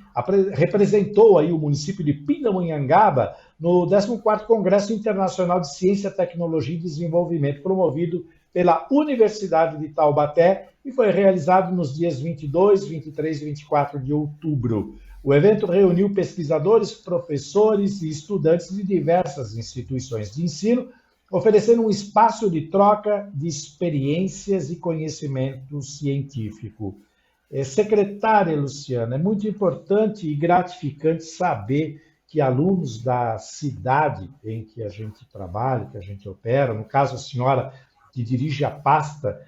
representou aí o município de Pindamonhangaba no 14º Congresso Internacional de Ciência, Tecnologia e Desenvolvimento, promovido pela Universidade de Taubaté e foi realizado nos dias 22, 23 e 24 de outubro. O evento reuniu pesquisadores, professores e estudantes de diversas instituições de ensino, oferecendo um espaço de troca de experiências e conhecimento científico. Secretária Luciana, é muito importante e gratificante saber que alunos da cidade em que a gente trabalha, que a gente opera, no caso a senhora que dirige a pasta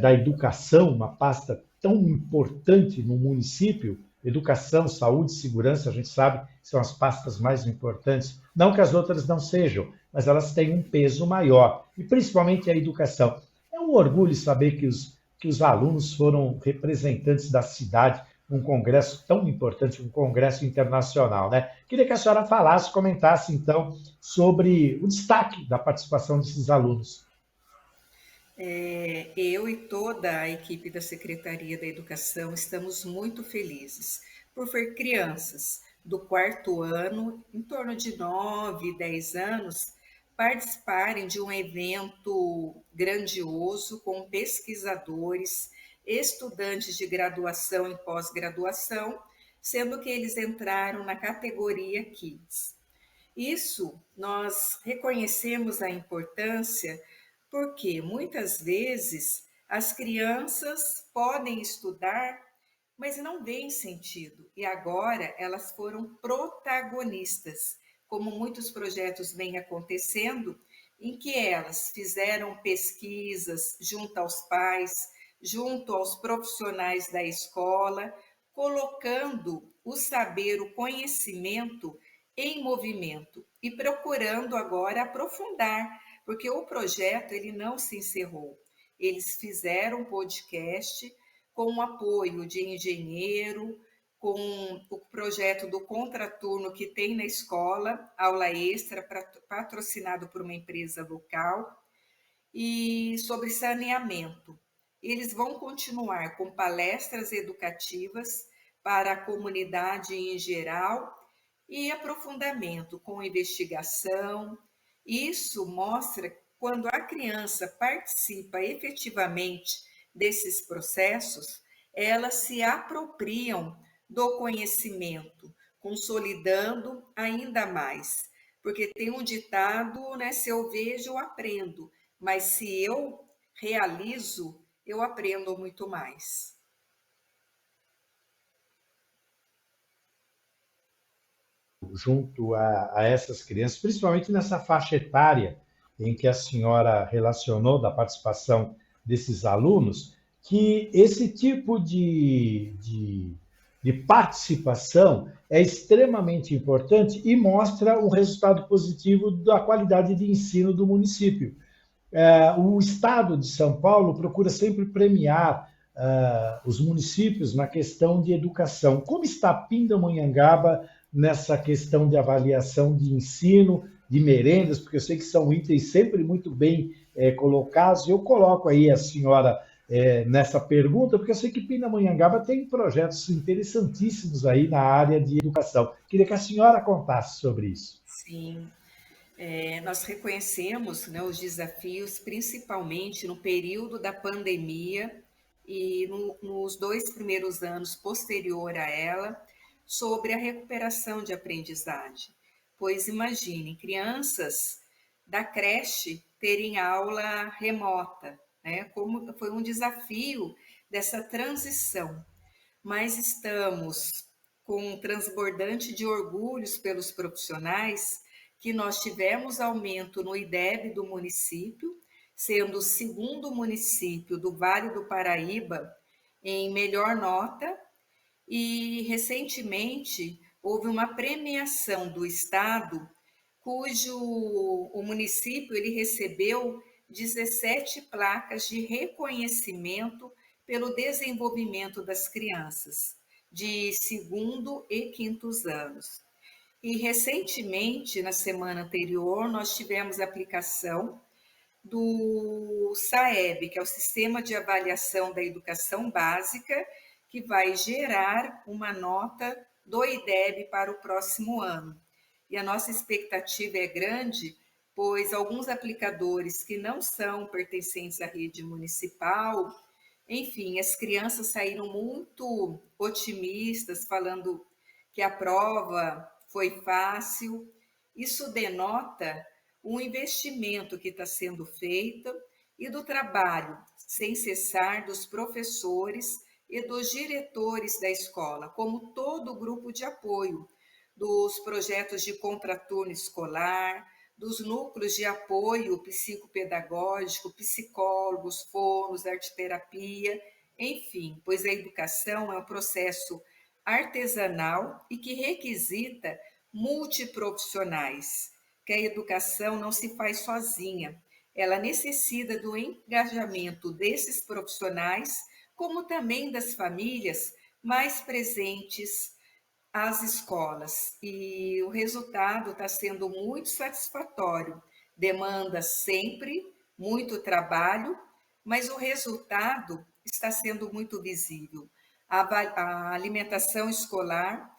da educação, uma pasta tão importante no município, educação, saúde e segurança, a gente sabe que são as pastas mais importantes, não que as outras não sejam, mas elas têm um peso maior, e principalmente a educação. É um orgulho saber que os alunos foram representantes da cidade num congresso tão importante, um congresso internacional, né? Queria que a senhora falasse, comentasse, então, sobre o destaque da participação desses alunos. Eu e toda a equipe da Secretaria da Educação estamos muito felizes por ver crianças do 4º ano, em torno de 9, 10 anos, participarem de um evento grandioso com pesquisadores, estudantes de graduação e pós-graduação, sendo que eles entraram na categoria Kids. Isso nós reconhecemos a importância porque muitas vezes as crianças podem estudar, mas não veem sentido. E agora elas foram protagonistas, como muitos projetos vêm acontecendo, em que elas fizeram pesquisas junto aos pais, junto aos profissionais da escola, colocando o saber, o conhecimento em movimento e procurando agora aprofundar, porque o projeto ele não se encerrou. Eles fizeram um podcast com o apoio de engenheiro, com o projeto do contraturno que tem na escola, aula extra, patrocinado por uma empresa local, e sobre saneamento. Eles vão continuar com palestras educativas para a comunidade em geral e aprofundamento com investigação. Isso mostra quando a criança participa efetivamente desses processos, elas se apropriam do conhecimento, consolidando ainda mais. Porque tem um ditado, né? Se eu vejo, eu aprendo, mas se eu realizo, eu aprendo muito mais. Junto a essas crianças, principalmente nessa faixa etária em que a senhora relacionou da participação desses alunos, que esse tipo de participação é extremamente importante e mostra um resultado positivo da qualidade de ensino do município. O Estado de São Paulo procura sempre premiar os municípios na questão de educação. Como está Pindamonhangaba nessa questão de avaliação de ensino, de merendas, porque eu sei que são itens sempre muito bem colocados. Eu coloco aí a senhora nessa pergunta, porque eu sei que Pindamonhangaba tem projetos interessantíssimos aí na área de educação. Queria que a senhora contasse sobre isso. Sim. Nós reconhecemos, né, os desafios, principalmente no período da pandemia e nos 2 primeiros anos posterior a ela, sobre a recuperação de aprendizagem. Pois imagine, crianças da creche terem aula remota, né? Como foi um desafio dessa transição. Mas estamos com um transbordante de orgulhos pelos profissionais que nós tivemos aumento no IDEB do município, sendo o 2º município do Vale do Paraíba em melhor nota, e recentemente houve uma premiação do Estado, cujo o município ele recebeu 17 placas de reconhecimento pelo desenvolvimento das crianças, de 2º e 5º anos. E recentemente, na semana anterior, nós tivemos a aplicação do SAEB, que é o Sistema de Avaliação da Educação Básica, que vai gerar uma nota do IDEB para o próximo ano. E a nossa expectativa é grande, pois alguns aplicadores que não são pertencentes à rede municipal, enfim, as crianças saíram muito otimistas, falando que a prova foi fácil. Isso denota um investimento que está sendo feito e do trabalho sem cessar dos professores e dos diretores da escola, como todo o grupo de apoio, dos projetos de contraturno escolar, dos núcleos de apoio psicopedagógico, psicólogos, fonos, arteterapia, enfim, pois a educação é um processo artesanal e que requisita multiprofissionais, que a educação não se faz sozinha, ela necessita do engajamento desses profissionais, como também das famílias mais presentes às escolas. E o resultado está sendo muito satisfatório. Demanda sempre muito trabalho, mas o resultado está sendo muito visível. A alimentação escolar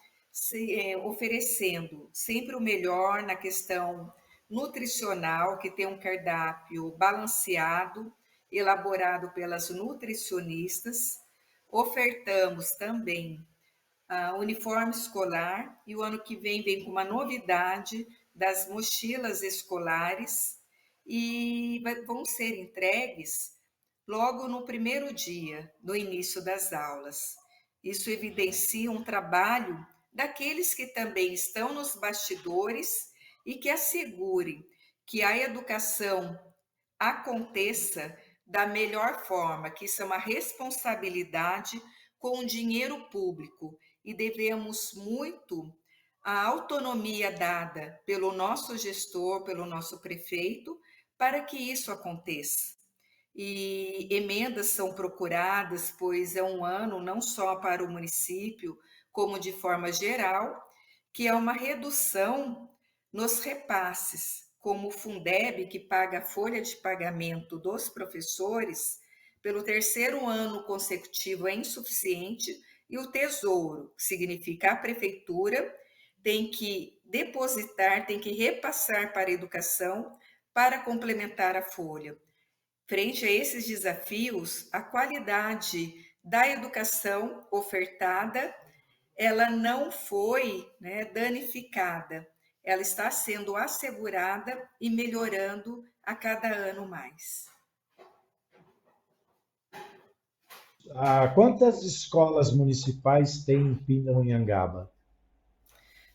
oferecendo sempre o melhor na questão nutricional, que tem um cardápio balanceado, elaborado pelas nutricionistas. Ofertamos também uniforme escolar, e o ano que vem com uma novidade das mochilas escolares, e vão ser entregues logo no primeiro dia, no início das aulas. Isso evidencia um trabalho daqueles que também estão nos bastidores e que assegurem que a educação aconteça da melhor forma, que isso é uma responsabilidade com o dinheiro público, e devemos muito à autonomia dada pelo nosso gestor, pelo nosso prefeito, para que isso aconteça. E emendas são procuradas, pois é um ano não só para o município, como de forma geral, que é uma redução nos repasses, como o Fundeb, que paga a folha de pagamento dos professores, pelo terceiro ano consecutivo é insuficiente, e o Tesouro, que significa a prefeitura, tem que depositar, tem que repassar para a educação para complementar a folha. Frente a esses desafios, a qualidade da educação ofertada, ela não foi danificada, ela está sendo assegurada e melhorando a cada ano mais. Quantas escolas municipais tem em Pindamonhangaba?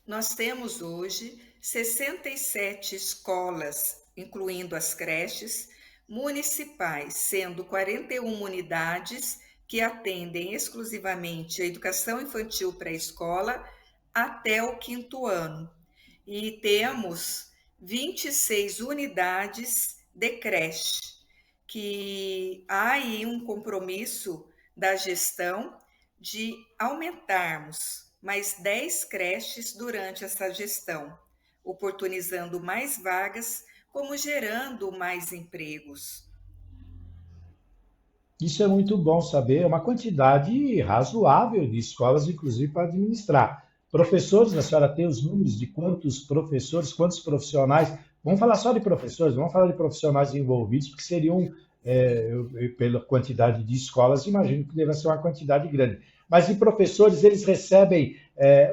Nós temos hoje 67 escolas, incluindo as creches, municipais, sendo 41 unidades que atendem exclusivamente a educação infantil pré-escola até o 5º ano. E temos 26 unidades de creche, que há aí um compromisso da gestão de aumentarmos mais 10 creches durante essa gestão, oportunizando mais vagas, como gerando mais empregos. Isso é muito bom saber, é uma quantidade razoável de escolas, inclusive, para administrar. Professores, a senhora tem os números de quantos professores, quantos profissionais? Vamos falar só de professores, vamos falar de profissionais envolvidos, porque seriam, pela quantidade de escolas, imagino que deve ser uma quantidade grande. Mas de professores, eles recebem,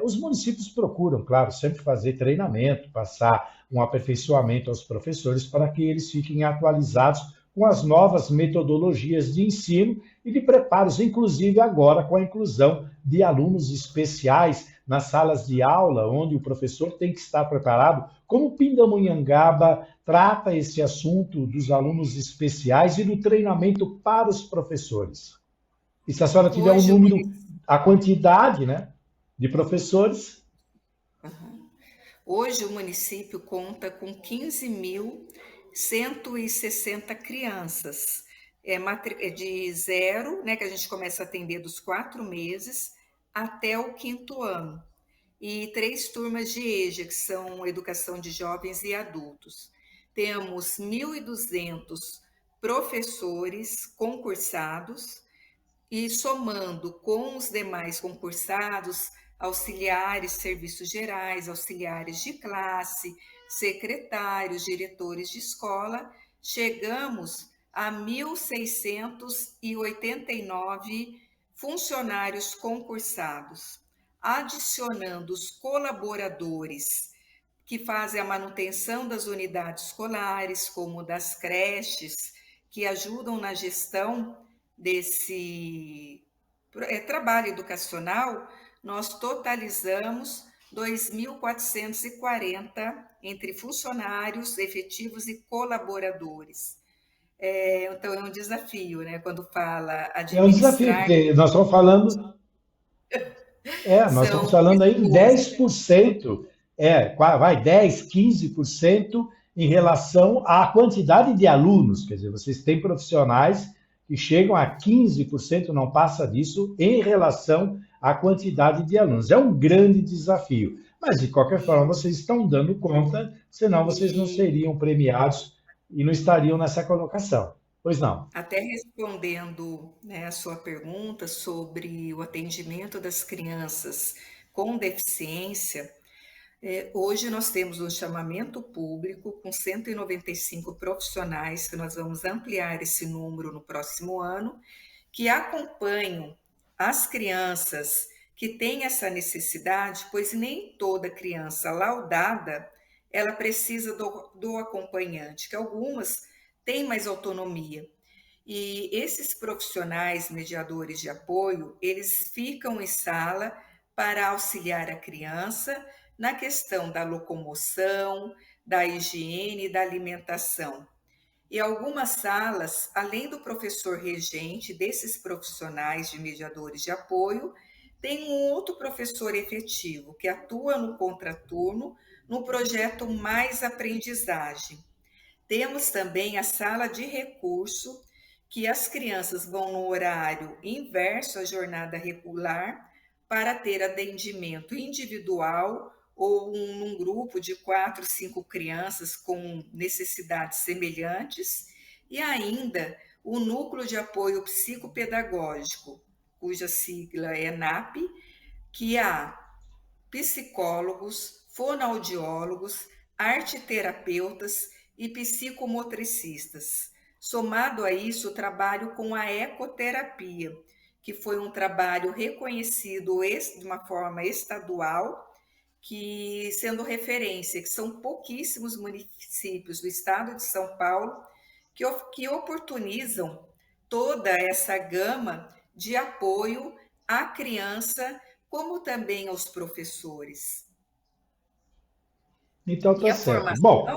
os municípios procuram, claro, sempre fazer treinamento, passar um aperfeiçoamento aos professores para que eles fiquem atualizados com as novas metodologias de ensino e de preparos, inclusive agora com a inclusão de alunos especiais nas salas de aula, onde o professor tem que estar preparado. Como Pindamonhangaba trata esse assunto dos alunos especiais e do treinamento para os professores? E se a senhora tiver um número, a quantidade, de professores? Hoje o município conta com 15.160 crianças, de 0, que a gente começa a atender dos 4 meses até o 5º ano, e 3 turmas de EJA, que são Educação de Jovens e Adultos. Temos 1.200 professores concursados, e somando com os demais concursados, auxiliares, serviços gerais, auxiliares de classe, secretários, diretores de escola, chegamos a 1.689 funcionários concursados, adicionando os colaboradores que fazem a manutenção das unidades escolares, como das creches, que ajudam na gestão desse trabalho educacional. Nós totalizamos 2.440 entre funcionários efetivos e colaboradores. Então, é um desafio, quando fala administrar... É um desafio, porque nós estamos falando... nós estamos falando aí em 10%, vai 10%, 15% em relação à quantidade de alunos. Quer dizer, vocês têm profissionais que chegam a 15%, não passa disso, em relação à quantidade de alunos. É um grande desafio, mas de qualquer forma vocês estão dando conta, senão vocês não seriam premiados e não estariam nessa colocação. Pois não? Até respondendo a sua pergunta sobre o atendimento das crianças com deficiência, Hoje nós temos um chamamento público com 195 profissionais, que nós vamos ampliar esse número no próximo ano, que acompanham as crianças que têm essa necessidade, pois nem toda criança laudada, ela precisa do acompanhante, que algumas têm mais autonomia. E esses profissionais mediadores de apoio, eles ficam em sala para auxiliar a criança na questão da locomoção, da higiene e da alimentação. E algumas salas, além do professor regente desses profissionais de mediadores de apoio, tem um outro professor efetivo que atua no contraturno no projeto Mais Aprendizagem. Temos também a sala de recurso, que as crianças vão no horário inverso à jornada regular para ter atendimento individual ou num grupo de 4, 5 crianças com necessidades semelhantes, e ainda o Núcleo de Apoio Psicopedagógico, cuja sigla é NAP, que há psicólogos, fonoaudiólogos, arteterapeutas e psicomotricistas. Somado a isso, o trabalho com a ecoterapia, que foi um trabalho reconhecido de uma forma estadual, que sendo referência, que são pouquíssimos municípios do estado de São Paulo que oportunizam toda essa gama de apoio à criança, como também aos professores. Então tá certo. Bom,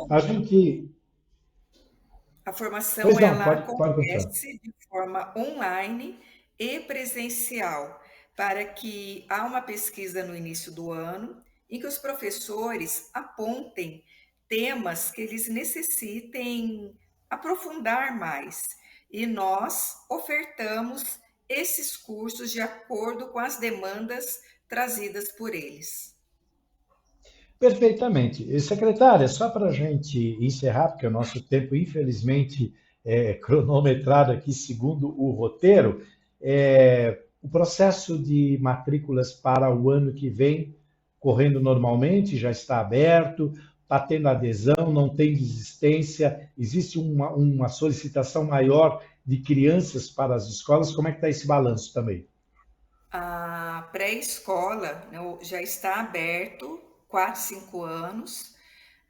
a formação acontece de forma online e presencial, para que há uma pesquisa no início do ano em que os professores apontem temas que eles necessitem aprofundar mais. E nós ofertamos esses cursos de acordo com as demandas trazidas por eles. Perfeitamente. E, secretária, só para a gente encerrar, porque o nosso tempo, infelizmente, é cronometrado aqui segundo o roteiro, o processo de matrículas para o ano que vem, correndo normalmente, já está aberto, está tendo adesão, não tem desistência, existe uma solicitação maior de crianças para as escolas. Como é que está esse balanço também? A pré-escola já está aberto, 4, 5 anos,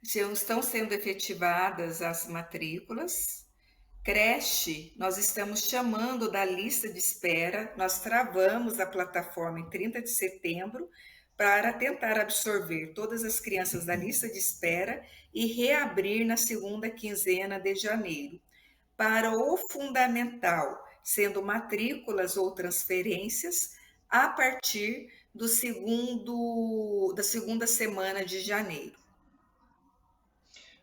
já estão sendo efetivadas as matrículas. Creche, nós estamos chamando da lista de espera, nós travamos a plataforma em 30 de setembro para tentar absorver todas as crianças da lista de espera e reabrir na segunda quinzena de janeiro. Para o fundamental, sendo matrículas ou transferências, a partir da segunda semana de janeiro.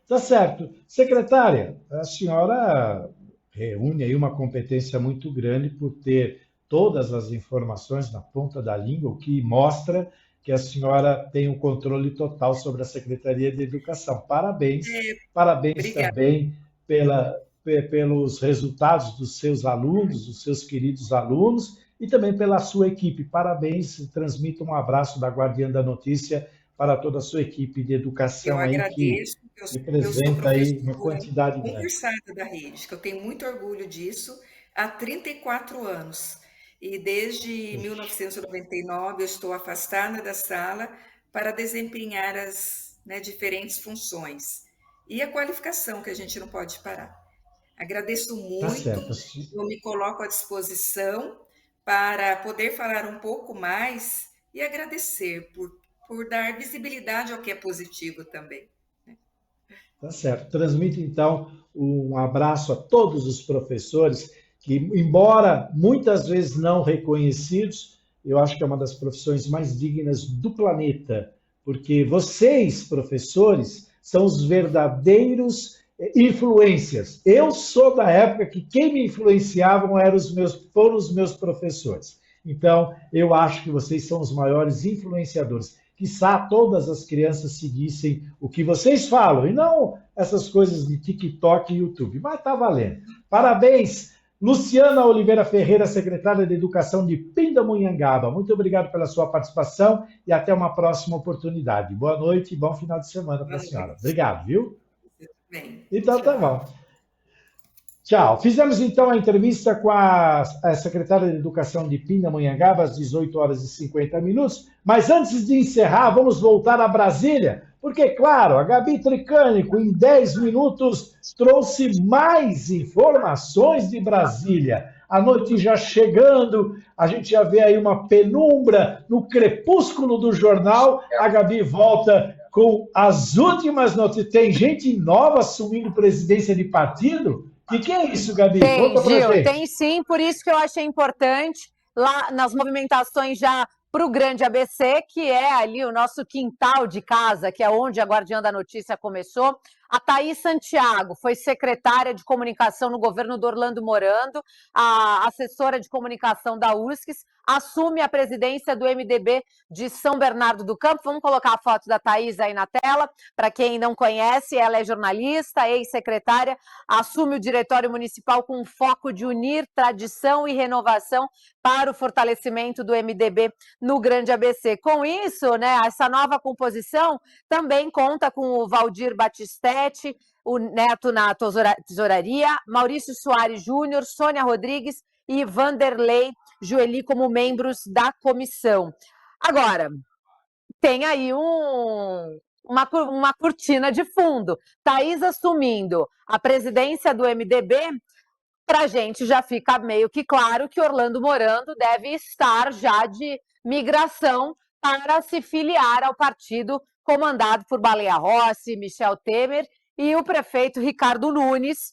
Tá certo. Secretária, a senhora reúne aí uma competência muito grande por ter todas as informações na ponta da língua, o que mostra que a senhora tem um controle total sobre a Secretaria de Educação. Parabéns. Parabéns Obrigada. Também pelos resultados dos seus alunos, dos seus queridos alunos, e também pela sua equipe. Parabéns, transmito um abraço da Guardiã da Notícia para toda a sua equipe de educação. Eu agradeço, que representa aí uma quantidade grande. Concursada da rede, que eu tenho muito orgulho disso, há 34 anos. E desde 1999 eu estou afastada da sala para desempenhar as diferentes funções. E a qualificação, que a gente não pode parar. Agradeço muito, eu me coloco à disposição para poder falar um pouco mais e agradecer por dar visibilidade ao que é positivo também. Tá certo. Transmito, então, um abraço a todos os professores que, embora muitas vezes não reconhecidos, eu acho que é uma das profissões mais dignas do planeta, porque vocês, professores, são os verdadeiros influências. Eu sou da época que quem me influenciavam foram os meus professores. Então, eu acho que vocês são os maiores influenciadores. Quiçá todas as crianças seguissem o que vocês falam, e não essas coisas de TikTok e YouTube. Mas está valendo. Parabéns, Luciana Oliveira Ferreira, secretária de Educação de Pindamonhangaba. Muito obrigado pela sua participação e até uma próxima oportunidade. Boa noite e bom final de semana para a senhora. Obrigado, viu? Bem, então tá bom. Tchau. Fizemos então a entrevista com a secretária de Educação de Pindamonhangaba às 18 horas e 50 minutos. Mas antes de encerrar, vamos voltar a Brasília, porque, claro, a Gabi Tricânico, em 10 minutos, trouxe mais informações de Brasília. A noite já chegando, a gente já vê aí uma penumbra no crepúsculo do jornal. A Gabi volta com as últimas notícias. Tem gente nova assumindo presidência de partido? O que é isso, Gabi? Tem, Gil, tem sim, por isso que eu achei importante, lá nas movimentações já para o Grande ABC, que é ali o nosso quintal de casa, que é onde a Guardiã da Notícia começou. A Thaís Santiago foi secretária de comunicação no governo do Orlando Morando, a assessora de comunicação da USCS, assume a presidência do MDB de São Bernardo do Campo. Vamos colocar a foto da Thaís aí na tela. Para quem não conhece, ela é jornalista, ex-secretária, assume o diretório municipal com foco de unir tradição e renovação para o fortalecimento do MDB no Grande ABC. Com isso, né, essa nova composição também conta com o Valdir Batistetti, o Neto na tesouraria, Maurício Soares Júnior, Sônia Rodrigues e Vanderlei Joeli como membros da comissão. Agora, tem aí uma cortina de fundo. Thaís assumindo a presidência do MDB, para a gente já fica meio que claro que Orlando Morando deve estar já de migração para se filiar ao partido comandado por Baleia Rossi, Michel Temer e o prefeito Ricardo Nunes,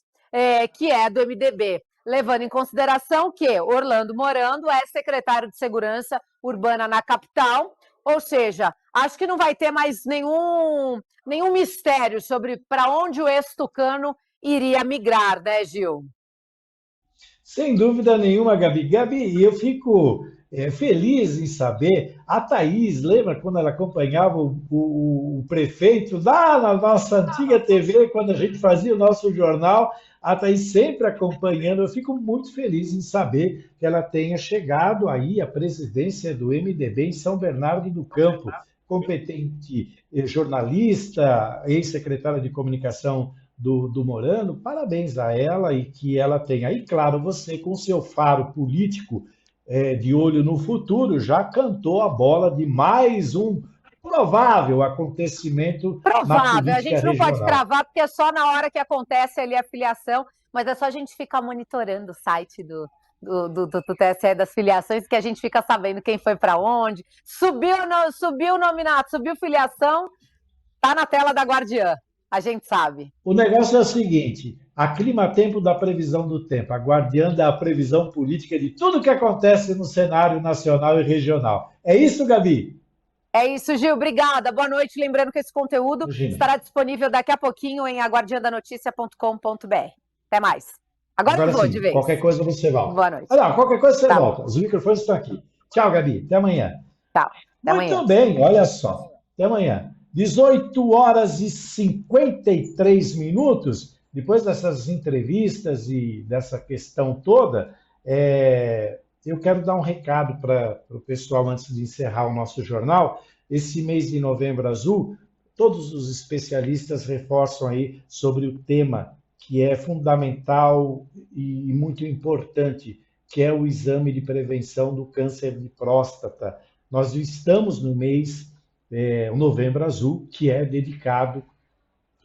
que é do MDB. Levando em consideração que Orlando Morando é secretário de Segurança Urbana na capital, ou seja, acho que não vai ter mais nenhum mistério sobre para onde o ex-tucano iria migrar, né, Gil? Sem dúvida nenhuma, Gabi. Gabi, eu fico feliz em saber, a Thaís, lembra quando ela acompanhava o prefeito lá na nossa antiga TV, quando a gente fazia o nosso jornal, a Thaís sempre acompanhando. Eu fico muito feliz em saber que ela tenha chegado aí à presidência do MDB em São Bernardo do Campo, competente jornalista, ex-secretária de comunicação do Morando. Parabéns a ela e que ela tenha. E claro, você com seu faro político de olho no futuro já cantou a bola de mais um provável acontecesse provável, a gente não regional. Pode cravar, porque é só na hora que acontece ali a filiação, mas é só a gente ficar monitorando o site do TSE das filiações, que a gente fica sabendo quem foi para onde. Subiu o nominato, subiu filiação, tá na tela da Guardiã, a gente sabe. O negócio é o seguinte, a Climatempo da previsão do tempo, a Guardiã da previsão política de tudo que acontece no cenário nacional e regional. É isso, Gabi? É isso, Gil. Obrigada. Boa noite. Lembrando que esse conteúdo estará disponível daqui a pouquinho em aguardiandanoticia.com.br. Até mais. Agora eu vou sim, de vez. Qualquer coisa você volta. Boa noite. Não, qualquer coisa você volta. Os microfones estão aqui. Tchau, Gabi. Até amanhã. Tchau. Até amanhã. Muito bem. Olha só. Até amanhã. 18 horas e 53 minutos. Depois dessas entrevistas e dessa questão toda, eu quero dar um recado para o pessoal antes de encerrar o nosso jornal. Esse mês de Novembro Azul, todos os especialistas reforçam aí sobre o tema que é fundamental e muito importante, que é o exame de prevenção do câncer de próstata. Nós estamos no mês o Novembro Azul, que é dedicado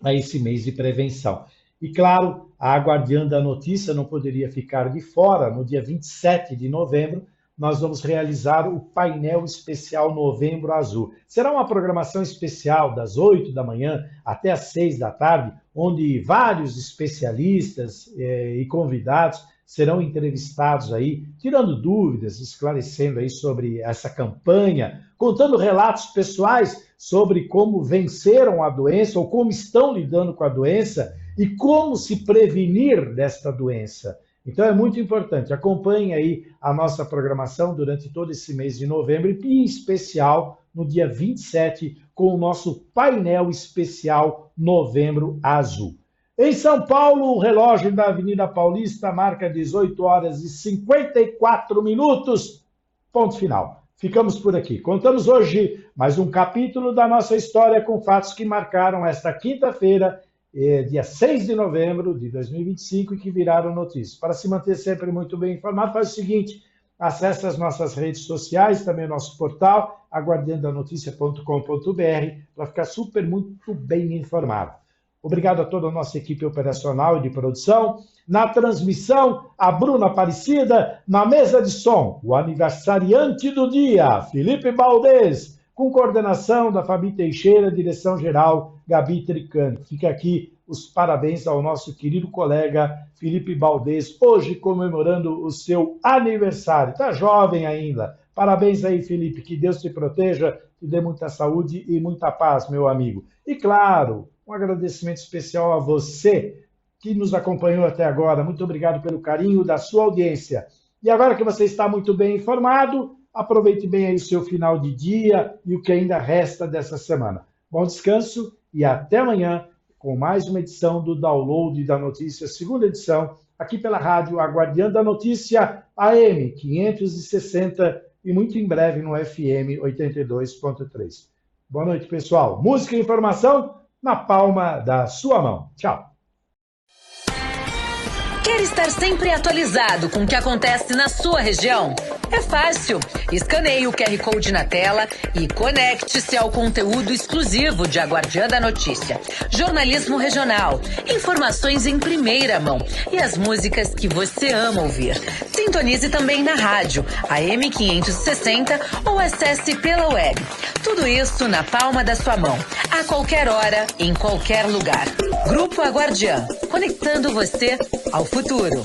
a esse mês de prevenção. E, claro, a Guardiã da Notícia não poderia ficar de fora. No dia 27 de novembro, nós vamos realizar o painel especial Novembro Azul. Será uma programação especial das 8 da manhã até as 6 da tarde, onde vários especialistas e convidados serão entrevistados aí, tirando dúvidas, esclarecendo aí sobre essa campanha, contando relatos pessoais sobre como venceram a doença ou como estão lidando com a doença e como se prevenir desta doença. Então é muito importante, acompanhe aí a nossa programação durante todo esse mês de novembro e em especial no dia 27 com o nosso painel especial Novembro Azul. Em São Paulo, o relógio da Avenida Paulista marca 18 horas e 54 minutos. Ponto final. Ficamos por aqui. Contamos hoje mais um capítulo da nossa história com fatos que marcaram esta quinta-feira, dia 6 de novembro de 2025, e que viraram notícia. Para se manter sempre muito bem informado, faz o seguinte: acesse as nossas redes sociais, também o nosso portal, aguardandanoticia.com.br, para ficar muito bem informado. Obrigado a toda a nossa equipe operacional e de produção. Na transmissão, a Bruna Aparecida. Na mesa de som, o aniversariante do dia, Felipe Baldez, com coordenação da Fabi Teixeira, direção-geral, Gabi Tricani. Fica aqui os parabéns ao nosso querido colega Felipe Baldez, hoje comemorando o seu aniversário. Está jovem ainda. Parabéns aí, Felipe. Que Deus te proteja, te dê muita saúde e muita paz, meu amigo. E claro, um agradecimento especial a você que nos acompanhou até agora. Muito obrigado pelo carinho da sua audiência. E agora que você está muito bem informado, aproveite bem aí o seu final de dia e o que ainda resta dessa semana. Bom descanso e até amanhã com mais uma edição do Download da Notícia, segunda edição, aqui pela rádio Guardiã da Notícia, AM 560 e muito em breve no FM 82.3. Boa noite, pessoal. Música e informação na palma da sua mão. Tchau. Quer estar sempre atualizado com o que acontece na sua região? É fácil. Escaneie o QR Code na tela e conecte-se ao conteúdo exclusivo de A Guardiã da Notícia. Jornalismo regional, informações em primeira mão e as músicas que você ama ouvir. Sintonize também na rádio, AM 560 ou acesse pela web. Tudo isso na palma da sua mão, a qualquer hora, em qualquer lugar. Grupo A Guardiã, conectando você ao futuro.